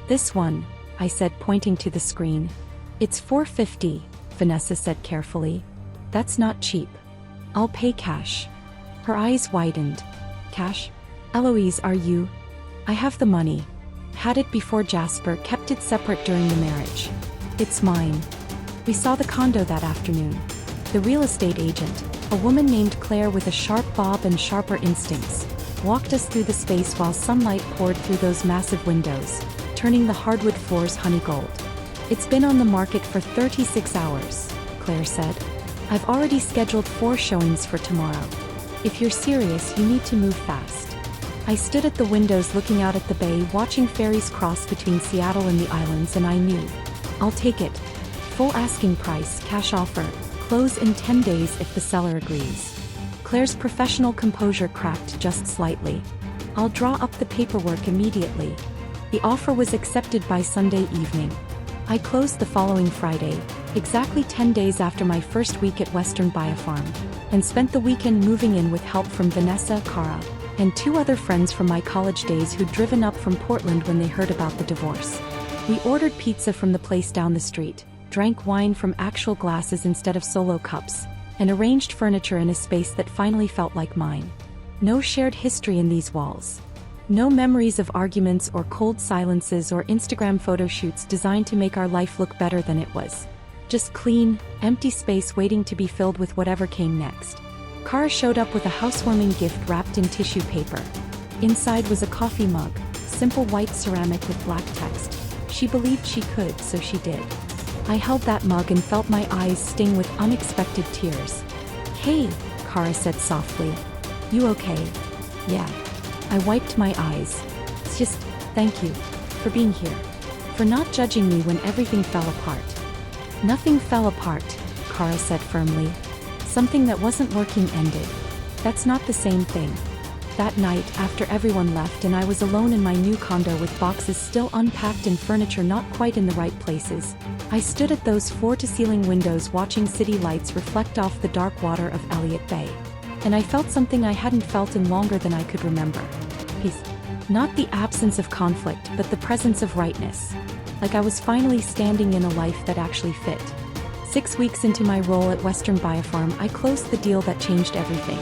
"This one," I said, pointing to the screen. "It's $450, Vanessa said carefully. "That's not cheap. I'll pay cash." Her eyes widened. "Cash? Eloise, are you?" "I have the money. Had it before Jasper, kept it separate during the marriage. It's mine." We saw the condo that afternoon. The real estate agent, a woman named Claire with a sharp bob and sharper instincts, walked us through the space while sunlight poured through those massive windows, turning the hardwood floors honey gold. "It's been on the market for 36 hours, Claire said. "I've already scheduled 4 showings for tomorrow. If you're serious, you need to move fast." I stood at the windows looking out at the bay, watching ferries cross between Seattle and the islands, and I knew. "I'll take it. Full asking price, cash offer," close in 10 days if the seller agrees. Claire's professional composure cracked just slightly. I'll draw up the paperwork immediately. The offer was accepted by Sunday evening. I closed the following Friday, exactly 10 days after my first week at Western Biofarm, and spent the weekend moving in with help from Vanessa, Cara, and 2 other friends from my college days who'd driven up from Portland when they heard about the divorce. We ordered pizza from the place down the street, drank wine from actual glasses instead of solo cups, and arranged furniture in a space that finally felt like mine. No shared history in these walls. No memories of arguments or cold silences or Instagram photo shoots designed to make our life look better than it was. Just clean, empty space waiting to be filled with whatever came next. Cara showed up with a housewarming gift wrapped in tissue paper. Inside was a coffee mug, simple white ceramic with black text. She believed she could, so she did. I held that mug and felt my eyes sting with unexpected tears. "Hey," Cara said softly. "You okay?" "Yeah." I wiped my eyes. "It's just, thank you. For being here. For not judging me when everything fell apart." "Nothing fell apart," Cara said firmly. "Something that wasn't working ended. That's not the same thing." That night, after everyone left and I was alone in my new condo with boxes still unpacked and furniture not quite in the right places, I stood at those floor-to-ceiling windows watching city lights reflect off the dark water of Elliott Bay. And I felt something I hadn't felt in longer than I could remember. Peace. Not the absence of conflict, but the presence of rightness. Like I was finally standing in a life that actually fit. 6 weeks into my role at Western Biofarm, I closed the deal that changed everything.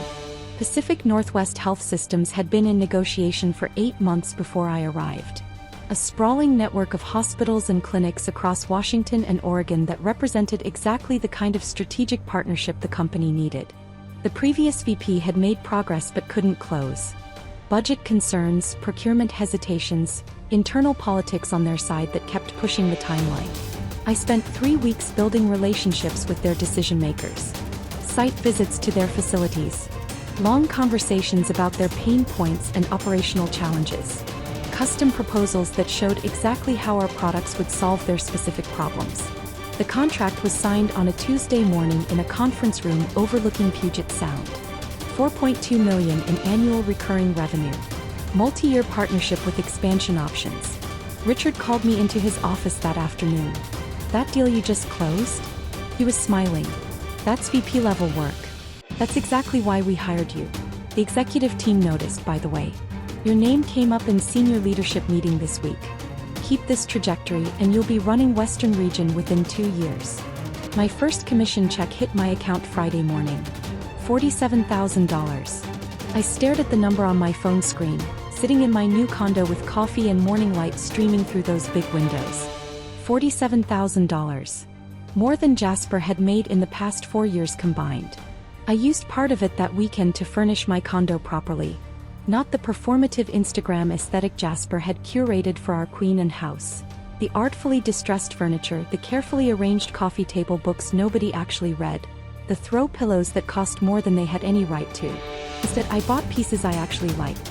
Pacific Northwest Health Systems had been in negotiation for 8 months before I arrived. A sprawling network of hospitals and clinics across Washington and Oregon that represented exactly the kind of strategic partnership the company needed. The previous VP had made progress but couldn't close. Budget concerns, procurement hesitations, internal politics on their side that kept pushing the timeline. I spent 3 weeks building relationships with their decision-makers. Site visits to their facilities. Long conversations about their pain points and operational challenges. Custom proposals that showed exactly how our products would solve their specific problems. The contract was signed on a Tuesday morning in a conference room overlooking Puget Sound. $4.2 million in annual recurring revenue. Multi-year partnership with expansion options. Richard called me into his office that afternoon. "That deal you just closed?" He was smiling. "That's VP level work. That's exactly why we hired you. The executive team noticed, by the way. Your name came up in senior leadership meeting this week. Keep this trajectory and you'll be running Western Region within 2 years." My first commission check hit my account Friday morning. $47,000. I stared at the number on my phone screen, sitting in my new condo with coffee and morning light streaming through those big windows. $47,000. More than Jasper had made in the past 4 years combined. I used part of it that weekend to furnish my condo properly. Not the performative Instagram aesthetic Jasper had curated for our queen and house. The artfully distressed furniture, the carefully arranged coffee table books nobody actually read, the throw pillows that cost more than they had any right to. Instead, I bought pieces I actually liked.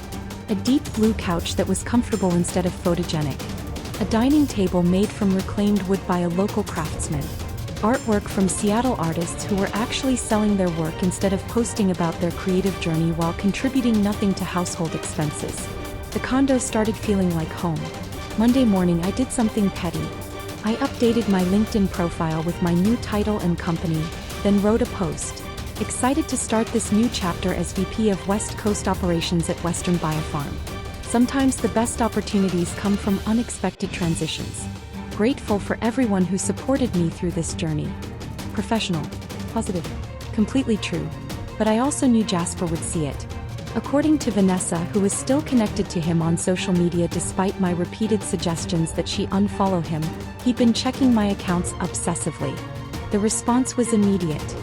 A deep blue couch that was comfortable instead of photogenic. A dining table made from reclaimed wood by a local craftsman. Artwork from Seattle artists who were actually selling their work instead of posting about their creative journey while contributing nothing to household expenses. The condo started feeling like home. Monday morning I did something petty. I updated my LinkedIn profile with my new title and company, then wrote a post. Excited to start this new chapter as VP of West Coast Operations at Western Biofarm. Sometimes the best opportunities come from unexpected transitions. Grateful for everyone who supported me through this journey. Professional. Positive. Completely true. But I also knew Jasper would see it. According to Vanessa, who was still connected to him on social media despite my repeated suggestions that she unfollow him, he'd been checking my accounts obsessively. The response was immediate.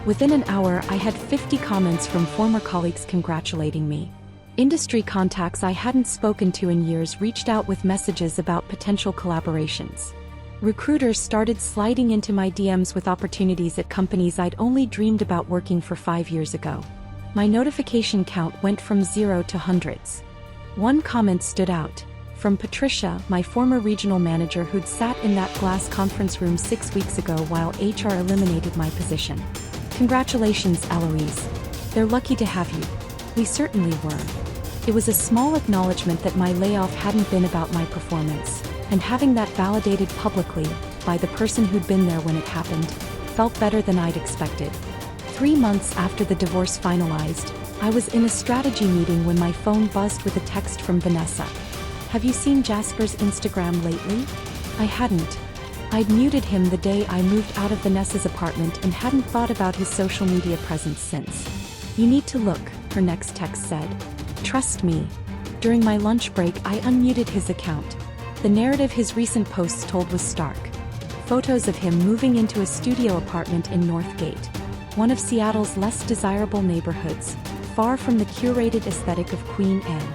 Within an hour, I had 50 comments from former colleagues congratulating me. Industry contacts I hadn't spoken to in years reached out with messages about potential collaborations. Recruiters started sliding into my DMs with opportunities at companies I'd only dreamed about working for 5 years ago. My notification count went from 0 to hundreds. One comment stood out. From Patricia, my former regional manager who'd sat in that glass conference room 6 weeks ago while HR eliminated my position. Congratulations, Eloise. They're lucky to have you. We certainly were. It was a small acknowledgement that my layoff hadn't been about my performance, and having that validated publicly, by the person who'd been there when it happened, felt better than I'd expected. 3 months after the divorce finalized, I was in a strategy meeting when my phone buzzed with a text from Vanessa. Have you seen Jasper's Instagram lately? I hadn't. I'd muted him the day I moved out of Vanessa's apartment and hadn't thought about his social media presence since. You need to look, her next text said. Trust me. During my lunch break, I unmuted his account. The narrative his recent posts told was stark. Photos of him moving into a studio apartment in Northgate, one of Seattle's less desirable neighborhoods, far from the curated aesthetic of Queen Anne.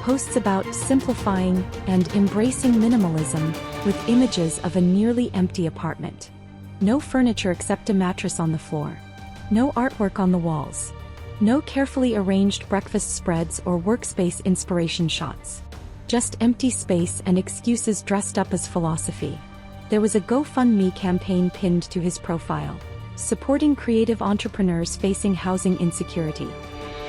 Posts about simplifying and embracing minimalism, with images of a nearly empty apartment. No furniture except a mattress on the floor. No artwork on the walls. No carefully arranged breakfast spreads or workspace inspiration shots. Just empty space and excuses dressed up as philosophy. There was a GoFundMe campaign pinned to his profile, supporting creative entrepreneurs facing housing insecurity.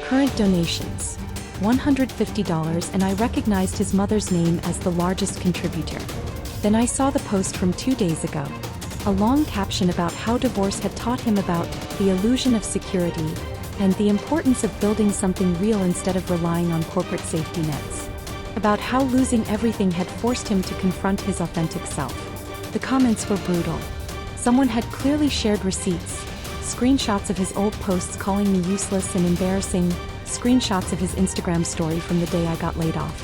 Current donations: $150, and I recognized his mother's name as the largest contributor. Then I saw the post from 2 days ago. A long caption about how divorce had taught him about the illusion of security and the importance of building something real instead of relying on corporate safety nets. About how losing everything had forced him to confront his authentic self. The comments were brutal. Someone had clearly shared receipts, screenshots of his old posts calling me useless and embarrassing, screenshots of his Instagram story from the day I got laid off.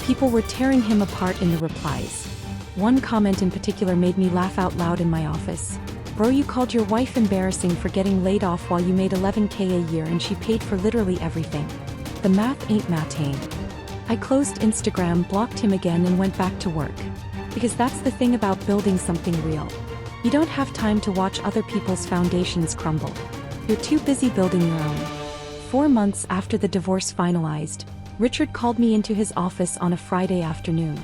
People were tearing him apart in the replies. One comment in particular made me laugh out loud in my office. Bro, you called your wife embarrassing for getting laid off while you made $11K a year and she paid for literally everything. The math ain't mathing. I closed Instagram, blocked him again, and went back to work. Because that's the thing about building something real. You don't have time to watch other people's foundations crumble. You're too busy building your own. 4 months after the divorce finalized, Richard called me into his office on a Friday afternoon.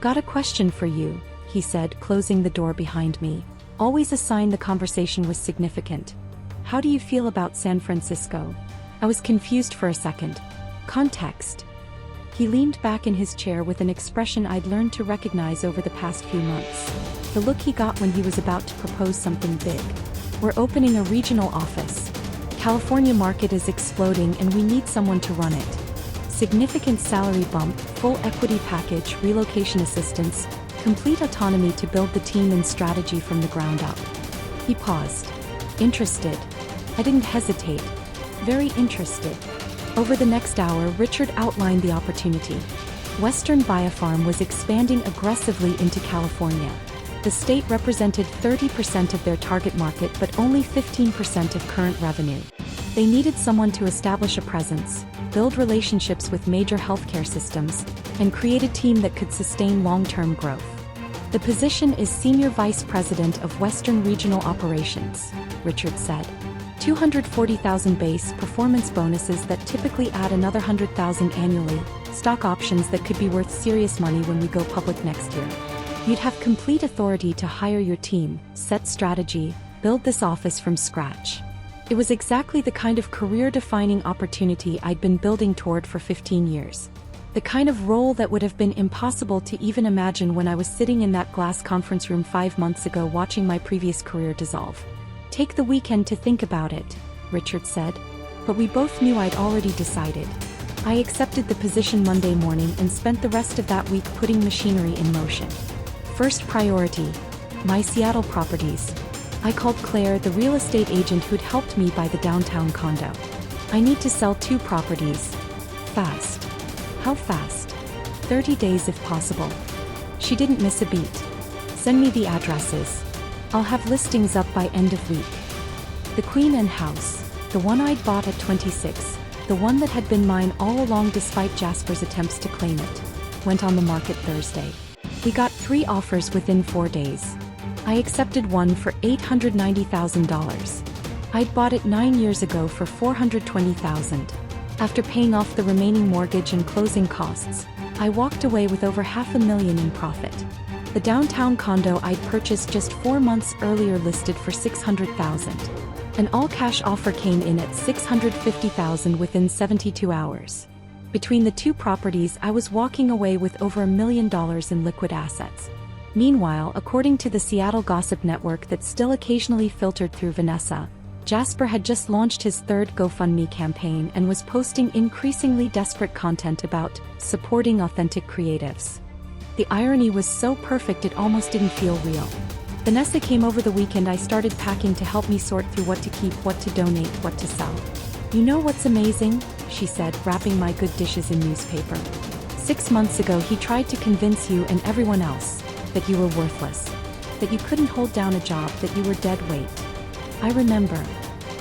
Got a question for you, he said, closing the door behind me. Always a sign the conversation was significant. How do you feel about San Francisco? I was confused for a second. Context. He leaned back in his chair with an expression I'd learned to recognize over the past few months. The look he got when he was about to propose something big. We're opening a regional office. California market is exploding and we need someone to run it. Significant salary bump, full equity package, relocation assistance, complete autonomy to build the team and strategy from the ground up. He paused. Interested. I didn't hesitate. Very interested. Over the next hour, Richard outlined the opportunity. Western Biofarm was expanding aggressively into California. The state represented 30% of their target market but only 15% of current revenue. They needed someone to establish a presence, build relationships with major healthcare systems, and create a team that could sustain long-term growth. The position is Senior Vice President of Western Regional Operations, Richard said. $240,000 base, performance bonuses that typically add another $100,000 annually, stock options that could be worth serious money when we go public next year. You'd have complete authority to hire your team, set strategy, build this office from scratch. It was exactly the kind of career-defining opportunity I'd been building toward for 15 years. The kind of role that would have been impossible to even imagine when I was sitting in that glass conference room 5 months ago watching my previous career dissolve. Take the weekend to think about it, Richard said. But we both knew I'd already decided. I accepted the position Monday morning and spent the rest of that week putting machinery in motion. First priority: my Seattle properties. I called Claire, the real estate agent who'd helped me buy the downtown condo. I need to sell 2 properties. Fast. How fast? 30 days if possible. She didn't miss a beat. Send me the addresses. I'll have listings up by end of week. The Queen Anne house, the one I'd bought at 26, the one that had been mine all along despite Jasper's attempts to claim it, went on the market Thursday. We got 3 offers within 4 days. I accepted one for $890,000. I'd bought it 9 years ago for $420,000. After paying off the remaining mortgage and closing costs, I walked away with over $500,000 in profit. The downtown condo I'd purchased just 4 months earlier listed for $600,000. An all-cash offer came in at $650,000 within 72 hours. Between the two properties, I was walking away with over $1 million in liquid assets. Meanwhile, according to the Seattle gossip network that still occasionally filtered through Vanessa, Jasper had just launched his third GoFundMe campaign and was posting increasingly desperate content about supporting authentic creatives. The irony was so perfect it almost didn't feel real. Vanessa came over the weekend. I started packing to help me sort through what to keep, what to donate, what to sell. "You know what's amazing?" she said, wrapping my good dishes in newspaper. "6 months ago he tried to convince you and everyone else that you were worthless, that you couldn't hold down a job, that you were dead weight. I remember.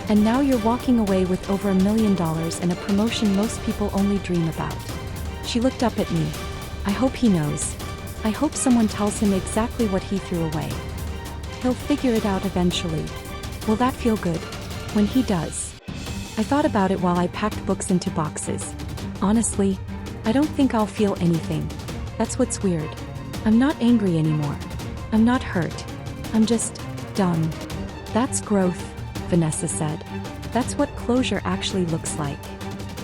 And now you're walking away with over $1 million and a promotion most people only dream about." She looked up at me. "I hope he knows. I hope someone tells him exactly what he threw away. He'll figure it out eventually. Will that feel good? When he does." I thought about it while I packed books into boxes. Honestly, I don't think I'll feel anything. That's what's weird. I'm not angry anymore. I'm not hurt. I'm just done. "That's growth," Vanessa said. "That's what closure actually looks like."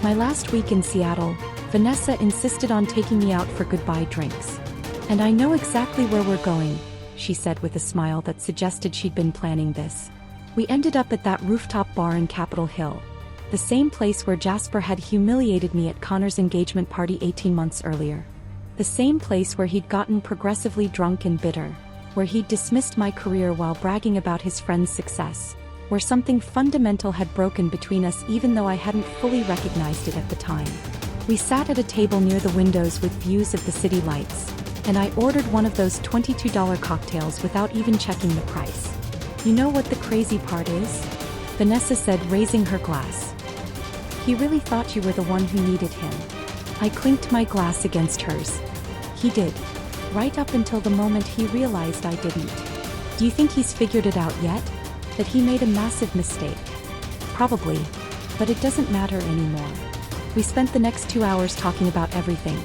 My last week in Seattle, Vanessa insisted on taking me out for goodbye drinks. "And I know exactly where we're going," she said with a smile that suggested she'd been planning this. We ended up at that rooftop bar in Capitol Hill, the same place where Jasper had humiliated me at Connor's engagement party 18 months earlier. The same place where he'd gotten progressively drunk and bitter, where he'd dismissed my career while bragging about his friend's success, where something fundamental had broken between us even though I hadn't fully recognized it at the time. We sat at a table near the windows with views of the city lights, and I ordered one of those $22 cocktails without even checking the price. "You know what the crazy part is?" Vanessa said, raising her glass. "He really thought you were the one who needed him." I clinked my glass against hers. "He did. Right up until the moment he realized I didn't. Do you think he's figured it out yet? That he made a massive mistake?" "Probably. But it doesn't matter anymore." We spent the next 2 hours talking about everything.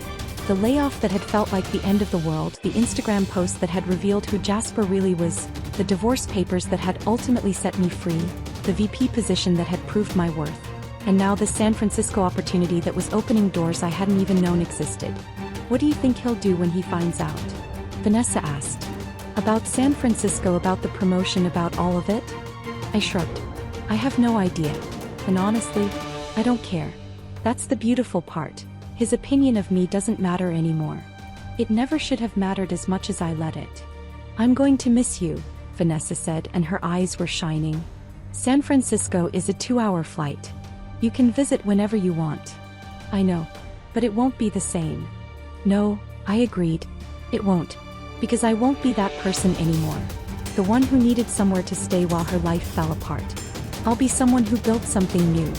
The layoff that had felt like the end of the world, the Instagram post that had revealed who Jasper really was, the divorce papers that had ultimately set me free, the VP position that had proved my worth, and now the San Francisco opportunity that was opening doors I hadn't even known existed. "What do you think he'll do when he finds out?" Vanessa asked. "About San Francisco, about the promotion, about all of it?" I shrugged. "I have no idea. And honestly, I don't care. That's the beautiful part. His opinion of me doesn't matter anymore. It never should have mattered as much as I let it." "I'm going to miss you," Vanessa said, and her eyes were shining. "San Francisco is a 2-hour flight. You can visit whenever you want." "I know. But it won't be the same." "No," I agreed. "It won't. Because I won't be that person anymore. The one who needed somewhere to stay while her life fell apart. I'll be someone who built something new."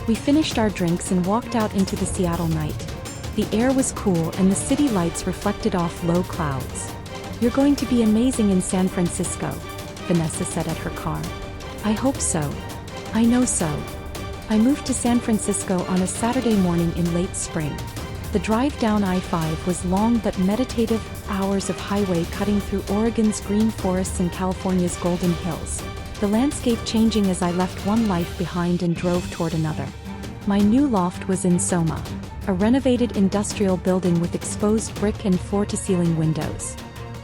We finished our drinks and walked out into the Seattle night. The air was cool and the city lights reflected off low clouds. "You're going to be amazing in San Francisco," Vanessa said at her car. "I hope so. I know so." I moved to San Francisco on a Saturday morning in late spring. The drive down I-5 was long but meditative, hours of highway cutting through Oregon's green forests and California's golden hills, the landscape changing as I left one life behind and drove toward another. My new loft was in Soma, a renovated industrial building with exposed brick and floor-to-ceiling windows.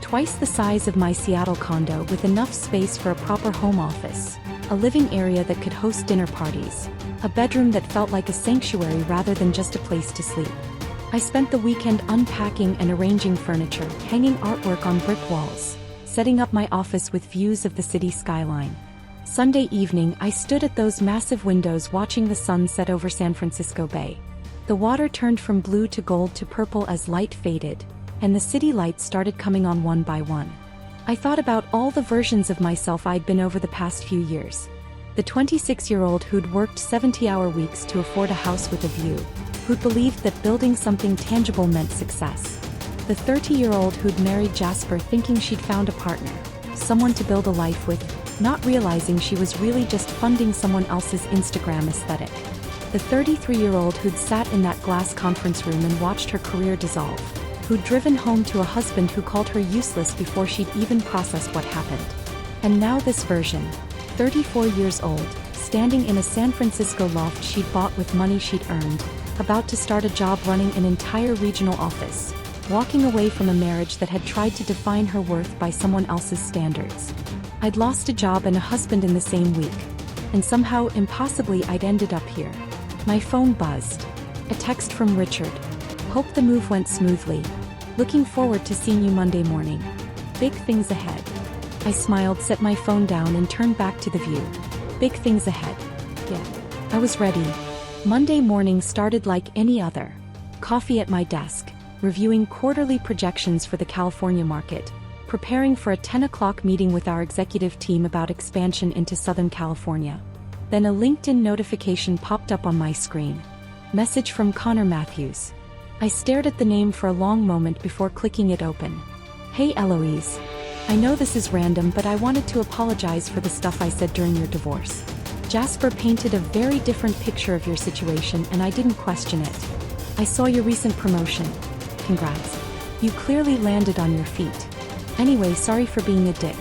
Twice the size of my Seattle condo, with enough space for a proper home office, a living area that could host dinner parties, a bedroom that felt like a sanctuary rather than just a place to sleep. I spent the weekend unpacking and arranging furniture, hanging artwork on brick walls, setting up my office with views of the city skyline. Sunday evening, I stood at those massive windows watching the sun set over San Francisco Bay. The water turned from blue to gold to purple as light faded, and the city lights started coming on one by one. I thought about all the versions of myself I'd been over the past few years. The 26-year-old who'd worked 70-hour weeks to afford a house with a view, who'd believed that building something tangible meant success. The 30-year-old who'd married Jasper thinking she'd found a partner, someone to build a life with, not realizing she was really just funding someone else's Instagram aesthetic. The 33-year-old who'd sat in that glass conference room and watched her career dissolve, who'd driven home to a husband who called her useless before she'd even processed what happened. And now this version, 34 years old, standing in a San Francisco loft she'd bought with money she'd earned, about to start a job running an entire regional office, walking away from a marriage that had tried to define her worth by someone else's standards. I'd lost a job and a husband in the same week, and somehow, impossibly, I'd ended up here. My phone buzzed. A text from Richard. Hope the move went smoothly. Looking forward to seeing you Monday morning. Big things ahead. I smiled, set my phone down and turned back to the view. Big things ahead. Yeah. I was ready. Monday morning started like any other. Coffee at my desk, reviewing quarterly projections for the California market, preparing for a 10 o'clock meeting with our executive team about expansion into Southern California. Then a LinkedIn notification popped up on my screen. Message from Connor Matthews. I stared at the name for a long moment before clicking it open. Hey Eloise. I know this is random, but I wanted to apologize for the stuff I said during your divorce. Jasper painted a very different picture of your situation and I didn't question it. I saw your recent promotion. Congrats. You clearly landed on your feet. Anyway, sorry for being a dick.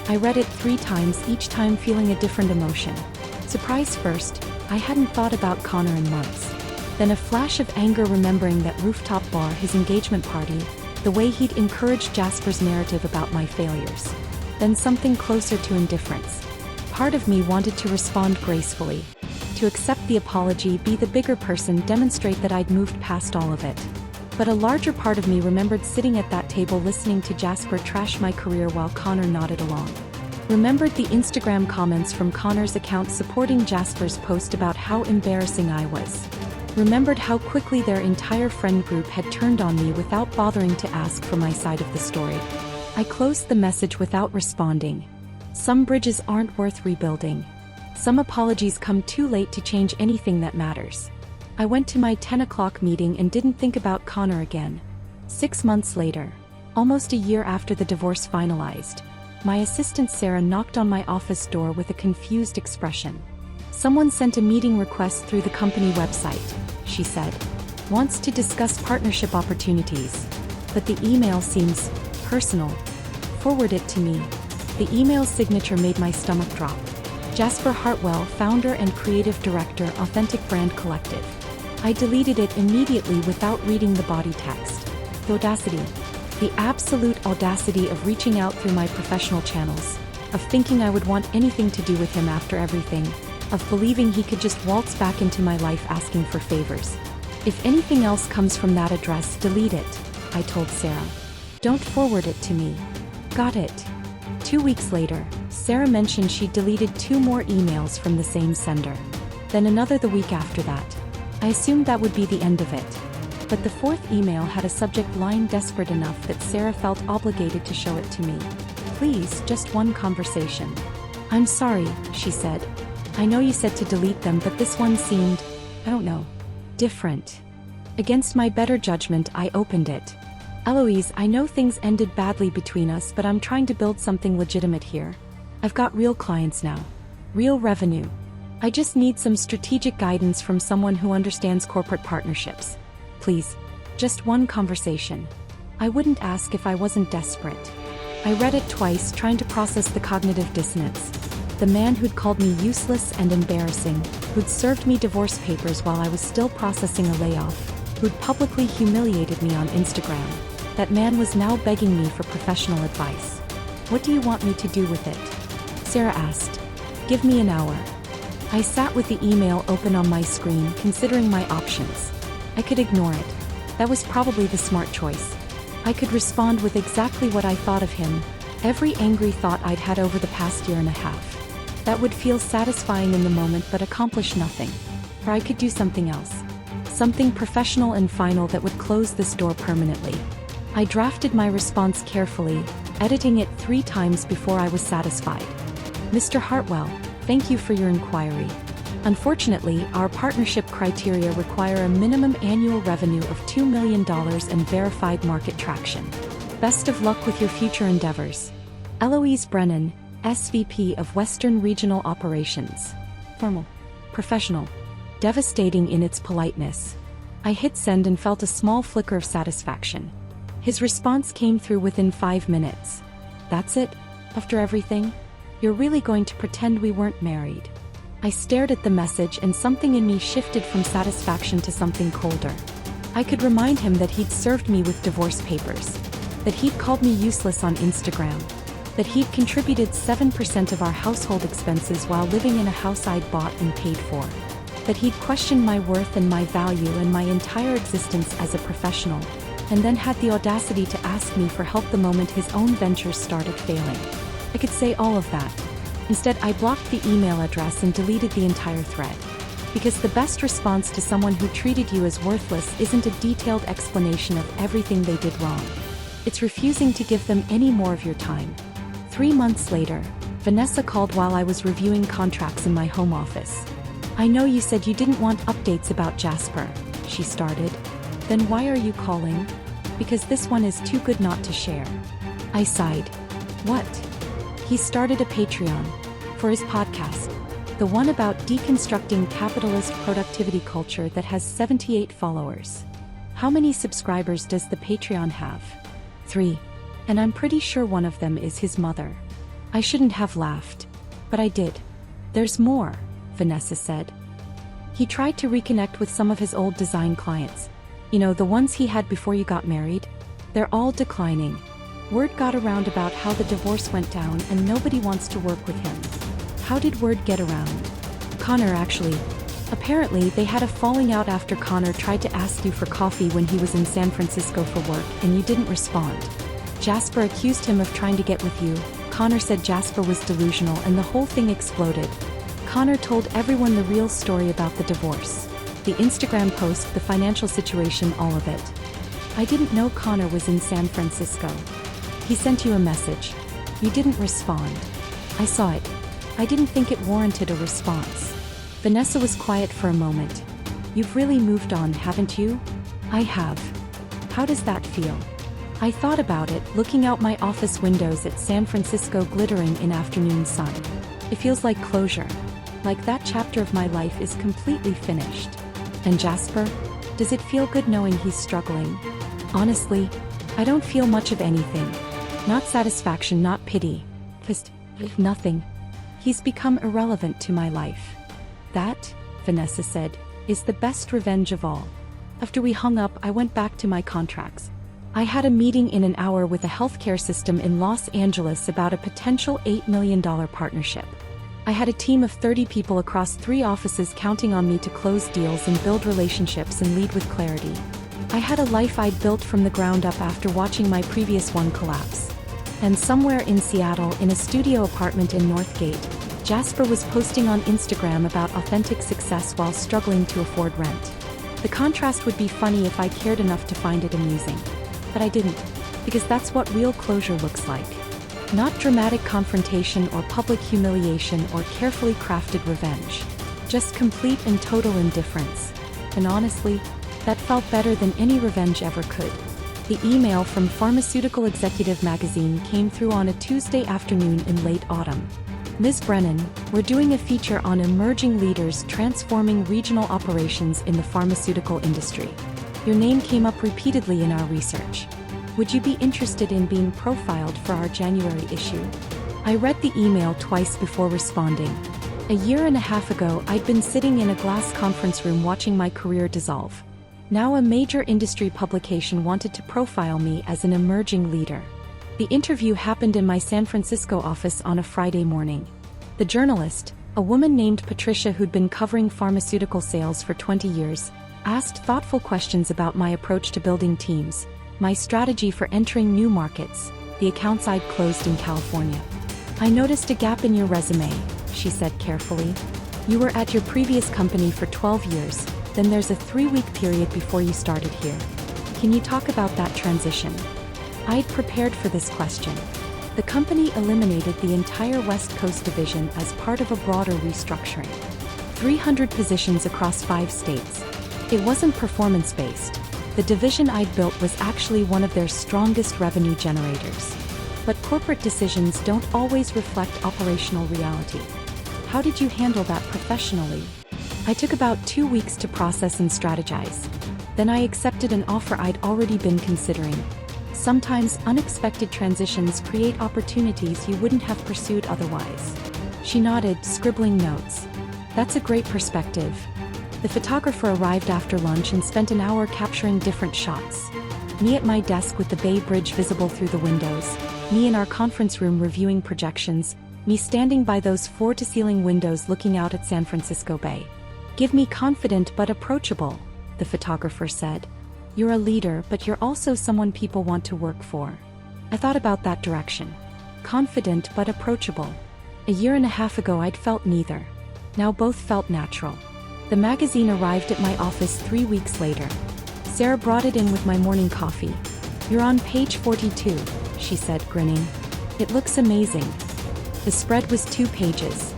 I read it 3 times, each time feeling a different emotion. Surprise first, I hadn't thought about Connor in months. Then a flash of anger remembering that rooftop bar, his engagement party, the way he'd encouraged Jasper's narrative about my failures. Then something closer to indifference. Part of me wanted to respond gracefully, to accept the apology, be the bigger person, demonstrate that I'd moved past all of it. But a larger part of me remembered sitting at that table listening to Jasper trash my career while Connor nodded along. Remembered the Instagram comments from Connor's account supporting Jasper's post about how embarrassing I was. Remembered how quickly their entire friend group had turned on me without bothering to ask for my side of the story. I closed the message without responding. Some bridges aren't worth rebuilding. Some apologies come too late to change anything that matters. I went to my 10 o'clock meeting and didn't think about Connor again. 6 months later, almost a year after the divorce finalized, my assistant Sarah knocked on my office door with a confused expression. Someone sent a meeting request through the company website, she said. Wants to discuss partnership opportunities. But the email seems personal. Forward it to me. The email's signature made my stomach drop. Jasper Hartwell, founder and creative director, Authentic Brand Collective. I deleted it immediately without reading the body text. The audacity. The absolute audacity of reaching out through my professional channels. Of thinking I would want anything to do with him after everything. Of believing he could just waltz back into my life asking for favors. If anything else comes from that address, delete it, I told Sarah. Don't forward it to me. Got it. 2 weeks later, Sarah mentioned she deleted 2 more emails from the same sender. Then another the week after that. I assumed that would be the end of it. But the 4th email had a subject line desperate enough that Sarah felt obligated to show it to me. Please, just one conversation. I'm sorry, she said. I know you said to delete them, but this one seemed, I don't know, different. Against my better judgment, I opened it. Eloise, I know things ended badly between us, but I'm trying to build something legitimate here. I've got real clients now. Real revenue. I just need some strategic guidance from someone who understands corporate partnerships. Please, just one conversation. I wouldn't ask if I wasn't desperate. I read it twice, trying to process the cognitive dissonance. The man who'd called me useless and embarrassing, who'd served me divorce papers while I was still processing a layoff, who'd publicly humiliated me on Instagram. That man was now begging me for professional advice. What do you want me to do with it? Sarah asked. Give me an hour. I sat with the email open on my screen, considering my options. I could ignore it. That was probably the smart choice. I could respond with exactly what I thought of him, every angry thought I'd had over the past year and a half. That would feel satisfying in the moment but accomplish nothing. Or I could do something else. Something professional and final that would close this door permanently. I drafted my response carefully, editing it 3 times before I was satisfied. Mr. Hartwell, thank you for your inquiry. Unfortunately, our partnership criteria require a minimum annual revenue of $2 million and verified market traction. Best of luck with your future endeavors. Eloise Brennan, SVP of Western Regional Operations. Formal. Professional. Devastating in its politeness. I hit send and felt a small flicker of satisfaction. His response came through within 5 minutes. That's it? After everything? You're really going to pretend we weren't married?" I stared at the message and something in me shifted from satisfaction to something colder. I could remind him that he'd served me with divorce papers, that he'd called me useless on Instagram, that he'd contributed 7% of our household expenses while living in a house I'd bought and paid for, that he'd questioned my worth and my value and my entire existence as a professional, and then had the audacity to ask me for help the moment his own ventures started failing. I could say all of that. Instead, I blocked the email address and deleted the entire thread. Because the best response to someone who treated you as worthless isn't a detailed explanation of everything they did wrong. It's refusing to give them any more of your time. 3 months later, Vanessa called while I was reviewing contracts in my home office. "I know you said you didn't want updates about Jasper," she started. "Then why are you calling?" "Because this one is too good not to share." I sighed. "What?" He started a Patreon for his podcast, the one about deconstructing capitalist productivity culture that has 78 followers. "How many subscribers does the Patreon have?" 3. "And I'm pretty sure one of them is his mother." I shouldn't have laughed, but I did. "There's more," Vanessa said. "He tried to reconnect with some of his old design clients. You know, the ones he had before you got married? They're all declining. Word got around about how the divorce went down and nobody wants to work with him." "How did word get around?" "Connor, actually. Apparently, they had a falling out after Connor tried to ask you for coffee when he was in San Francisco for work and you didn't respond. Jasper accused him of trying to get with you. Connor said Jasper was delusional and the whole thing exploded. Connor told everyone the real story about the divorce. The Instagram post, the financial situation, all of it. I didn't know Connor was in San Francisco. He sent you a message. You didn't respond. I saw it. I didn't think it warranted a response." Vanessa was quiet for a moment. "You've really moved on, haven't you?" "I have." "How does that feel?" I thought about it, looking out my office windows at San Francisco glittering in afternoon sun. "It feels like closure. Like that chapter of my life is completely finished." "And Jasper? Does it feel good knowing he's struggling?" "Honestly, I don't feel much of anything. Not satisfaction, not pity. Just nothing. He's become irrelevant to my life." "That," Vanessa said, "is the best revenge of all." After we hung up, I went back to my contracts. I had a meeting in an hour with a healthcare system in Los Angeles about a potential $8 million partnership. I had a team of 30 people across 3 offices counting on me to close deals and build relationships and lead with clarity. I had a life I'd built from the ground up after watching my previous one collapse. And somewhere in Seattle, in a studio apartment in Northgate, Jasper was posting on Instagram about authentic success while struggling to afford rent. The contrast would be funny if I cared enough to find it amusing. But I didn't, because that's what real closure looks like. Not dramatic confrontation or public humiliation or carefully crafted revenge. Just complete and total indifference. And honestly, that felt better than any revenge ever could. The email from Pharmaceutical Executive magazine came through on a Tuesday afternoon in late autumn. "Ms. Brennan, we're doing a feature on emerging leaders transforming regional operations in the pharmaceutical industry. Your name came up repeatedly in our research. Would you be interested in being profiled for our January issue?" I read the email twice before responding. A year and a half ago, I'd been sitting in a glass conference room watching my career dissolve. Now a major industry publication wanted to profile me as an emerging leader. The interview happened in my San Francisco office on a Friday morning. The journalist, a woman named Patricia who'd been covering pharmaceutical sales for 20 years, asked thoughtful questions about my approach to building teams, my strategy for entering new markets, the accounts I'd closed in California. "I noticed a gap in your resume," she said carefully. "You were at your previous company for 12 years. Then there's a 3-week period before you started here. Can you talk about that transition?" I'd prepared for this question. The company eliminated the entire West Coast division as part of a broader restructuring. 300 positions across 5 states. It wasn't performance-based. The division I'd built was actually one of their strongest revenue generators. But corporate decisions don't always reflect operational reality. How did you handle that professionally? I took about 2 weeks to process and strategize. Then I accepted an offer I'd already been considering. Sometimes unexpected transitions create opportunities you wouldn't have pursued otherwise. She nodded, scribbling notes. That's a great perspective. The photographer arrived after lunch and spent an hour capturing different shots. Me at my desk with the Bay Bridge visible through the windows, me in our conference room reviewing projections, me standing by those floor-to-ceiling windows looking out at San Francisco Bay. Give me confident but approachable, the photographer said. You're a leader, but you're also someone people want to work for. I thought about that direction. Confident but approachable. A year and a half ago I'd felt neither. Now both felt natural. The magazine arrived at my office 3 weeks later. Sarah brought it in with my morning coffee. You're on page 42, she said, grinning. It looks amazing. The spread was 2 pages.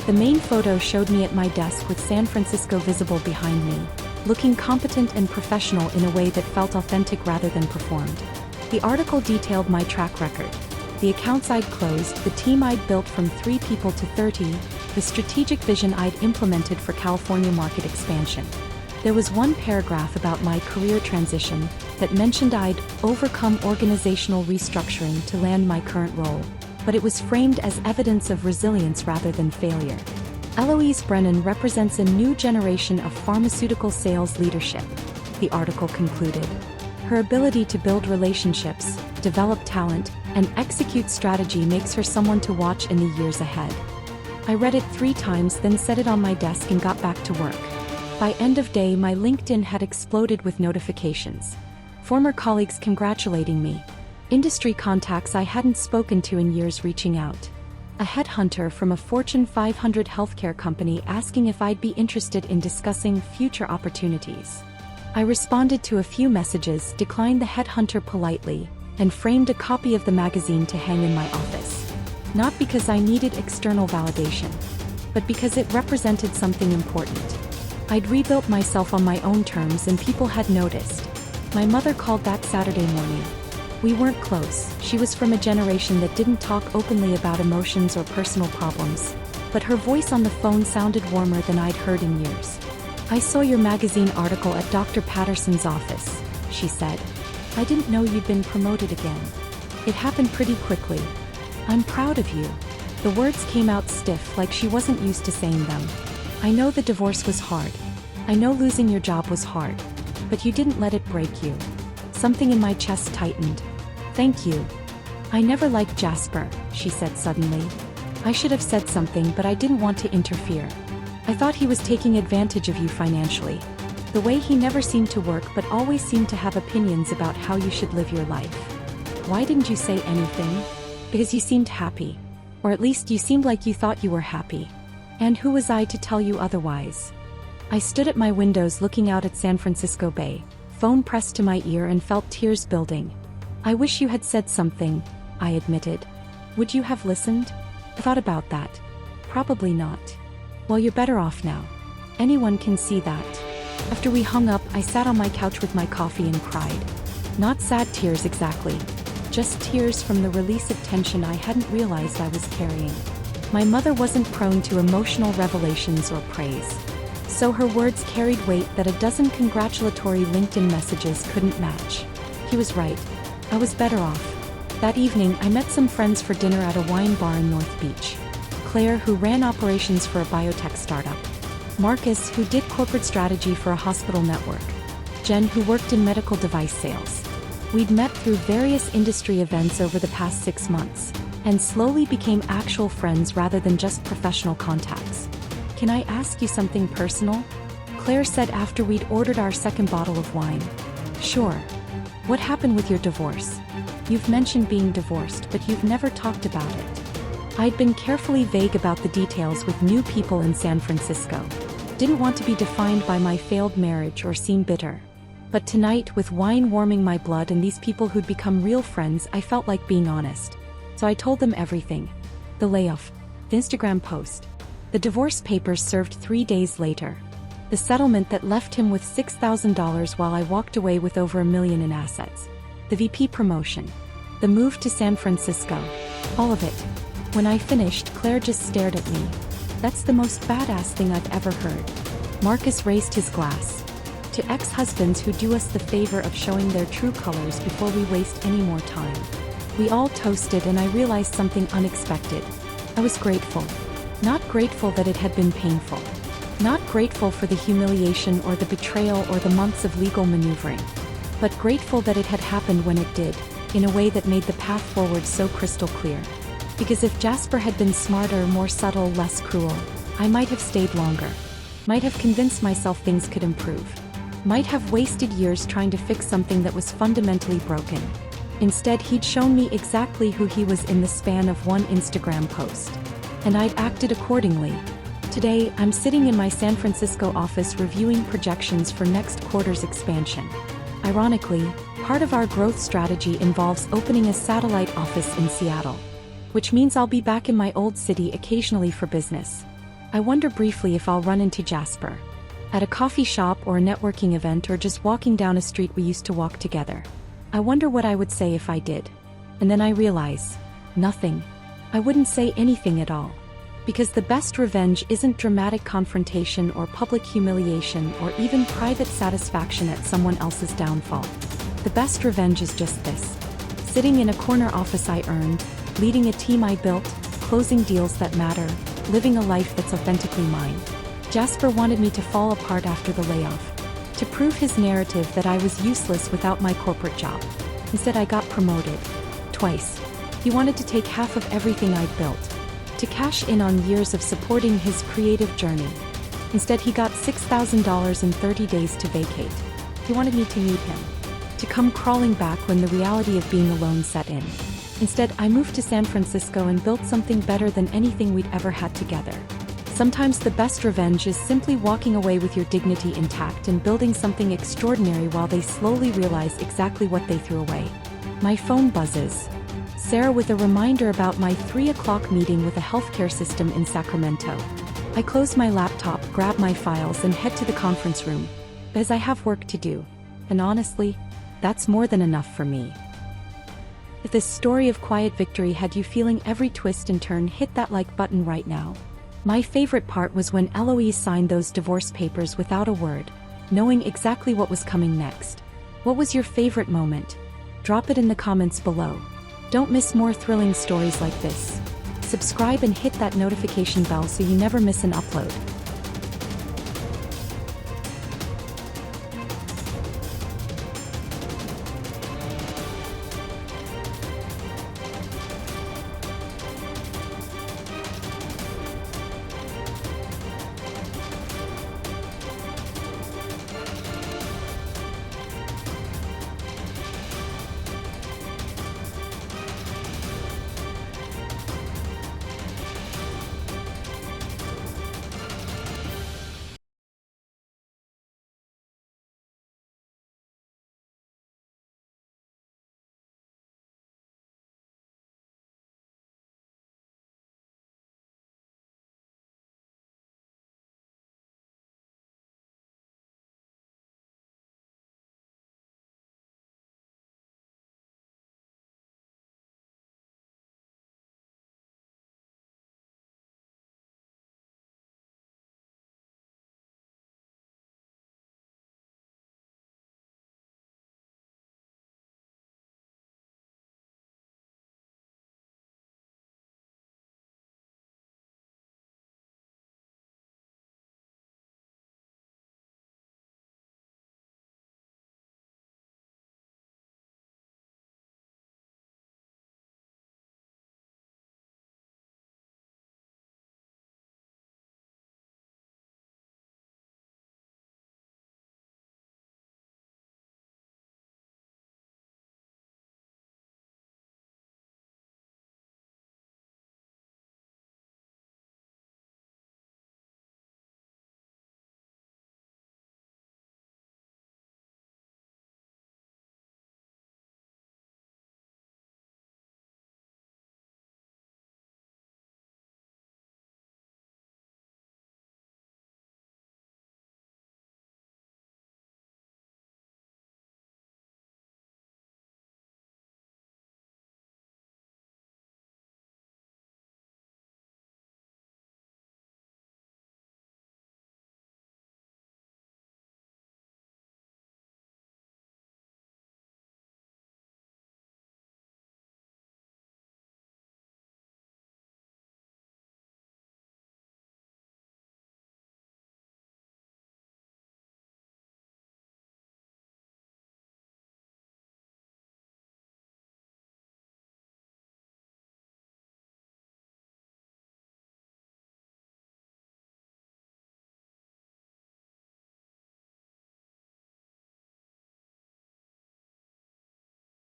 The main photo showed me at my desk with San Francisco visible behind me, looking competent and professional in a way that felt authentic rather than performed. The article detailed my track record. The accounts I'd closed, the team I'd built from 3 people to 30, the strategic vision I'd implemented for California market expansion. There was one paragraph about my career transition that mentioned I'd overcome organizational restructuring to land my current role, but it was framed as evidence of resilience rather than failure. Eloise Brennan represents a new generation of pharmaceutical sales leadership, the article concluded. Her ability to build relationships, develop talent, and execute strategy makes her someone to watch in the years ahead. I read it 3 times, then set it on my desk and got back to work. By end of day, my LinkedIn had exploded with notifications. Former colleagues congratulating me. Industry contacts I hadn't spoken to in years reaching out. A headhunter from a Fortune 500 healthcare company asking if I'd be interested in discussing future opportunities. I responded to a few messages, declined the headhunter politely, and framed a copy of the magazine to hang in my office. Not because I needed external validation, but because it represented something important. I'd rebuilt myself on my own terms and people had noticed. My mother called that Saturday morning. We weren't close. She was from a generation that didn't talk openly about emotions or personal problems, but her voice on the phone sounded warmer than I'd heard in years. I saw your magazine article at Dr. Patterson's office, she said. I didn't know you'd been promoted again. It happened pretty quickly. I'm proud of you. The words came out stiff, like she wasn't used to saying them. I know the divorce was hard. I know losing your job was hard. But you didn't let it break you. Something in my chest tightened. Thank you. I never liked Jasper, she said suddenly. I should have said something, but I didn't want to interfere. I thought he was taking advantage of you financially. The way he never seemed to work but always seemed to have opinions about how you should live your life. Why didn't you say anything? Because you seemed happy. Or at least you seemed like you thought you were happy. And who was I to tell you otherwise? I stood at my windows looking out at San Francisco Bay, phone pressed to my ear, and felt tears building. I wish you had said something, I admitted. Would you have listened? I thought about that. Probably not. Well, you're better off now. Anyone can see that. After we hung up, I sat on my couch with my coffee and cried. Not sad tears exactly. Just tears from the release of tension I hadn't realized I was carrying. My mother wasn't prone to emotional revelations or praise. So her words carried weight that a dozen congratulatory LinkedIn messages couldn't match. He was right. I was better off. That evening, I met some friends for dinner at a wine bar in North Beach. Claire, who ran operations for a biotech startup. Marcus, who did corporate strategy for a hospital network. Jen, who worked in medical device sales. We'd met through various industry events over the past 6 months, and slowly became actual friends rather than just professional contacts. Can I ask you something personal? Claire said after we'd ordered our second bottle of wine. Sure. What happened with your divorce? You've mentioned being divorced, but you've never talked about it. I'd been carefully vague about the details with new people in San Francisco. Didn't want to be defined by my failed marriage or seem bitter. But tonight, with wine warming my blood and these people who'd become real friends, I felt like being honest. So I told them everything. The layoff, the Instagram post, the divorce papers served 3 days later, the settlement that left him with $6,000 while I walked away with over $1 million in assets, the VP promotion, the move to San Francisco, all of it. When I finished, Claire just stared at me. That's the most badass thing I've ever heard. Marcus raised his glass. To ex-husbands who do us the favor of showing their true colors before we waste any more time. We all toasted and I realized something unexpected. I was grateful. Not grateful that it had been painful. Not grateful for the humiliation or the betrayal or the months of legal maneuvering. But grateful that it had happened when it did, in a way that made the path forward so crystal clear. Because if Jasper had been smarter, more subtle, less cruel, I might have stayed longer. Might have convinced myself things could improve. Might have wasted years trying to fix something that was fundamentally broken. Instead, he'd shown me exactly who he was in the span of one Instagram post. And I'd acted accordingly. Today, I'm sitting in my San Francisco office reviewing projections for next quarter's expansion. Ironically, part of our growth strategy involves opening a satellite office in Seattle. Which means I'll be back in my old city occasionally for business. I wonder briefly if I'll run into Jasper. At a coffee shop or a networking event or just walking down a street we used to walk together. I wonder what I would say if I did. And then I realize, nothing. I wouldn't say anything at all. Because the best revenge isn't dramatic confrontation or public humiliation or even private satisfaction at someone else's downfall. The best revenge is just this. Sitting in a corner office I earned, leading a team I built, closing deals that matter, living a life that's authentically mine. Jasper wanted me to fall apart after the layoff. To prove his narrative that I was useless without my corporate job. Instead, I got promoted. Twice. He wanted to take half of everything I'd built. To cash in on years of supporting his creative journey. Instead, he got $6,000 in 30 days to vacate. He wanted me to meet him. To come crawling back when the reality of being alone set in. Instead, I moved to San Francisco and built something better than anything we'd ever had together. Sometimes the best revenge is simply walking away with your dignity intact and building something extraordinary while they slowly realize exactly what they threw away. My phone buzzes. Sarah with a reminder about my 3 o'clock meeting with a healthcare system in Sacramento. I close my laptop, grab my files and head to the conference room. As I have work to do. And honestly, that's more than enough for me. If this story of quiet victory had you feeling every twist and turn, hit that like button right now. My favorite part was when Eloise signed those divorce papers without a word, knowing exactly what was coming next. What was your favorite moment? Drop it in the comments below. Don't miss more thrilling stories like this. Subscribe and hit that notification bell so you never miss an upload.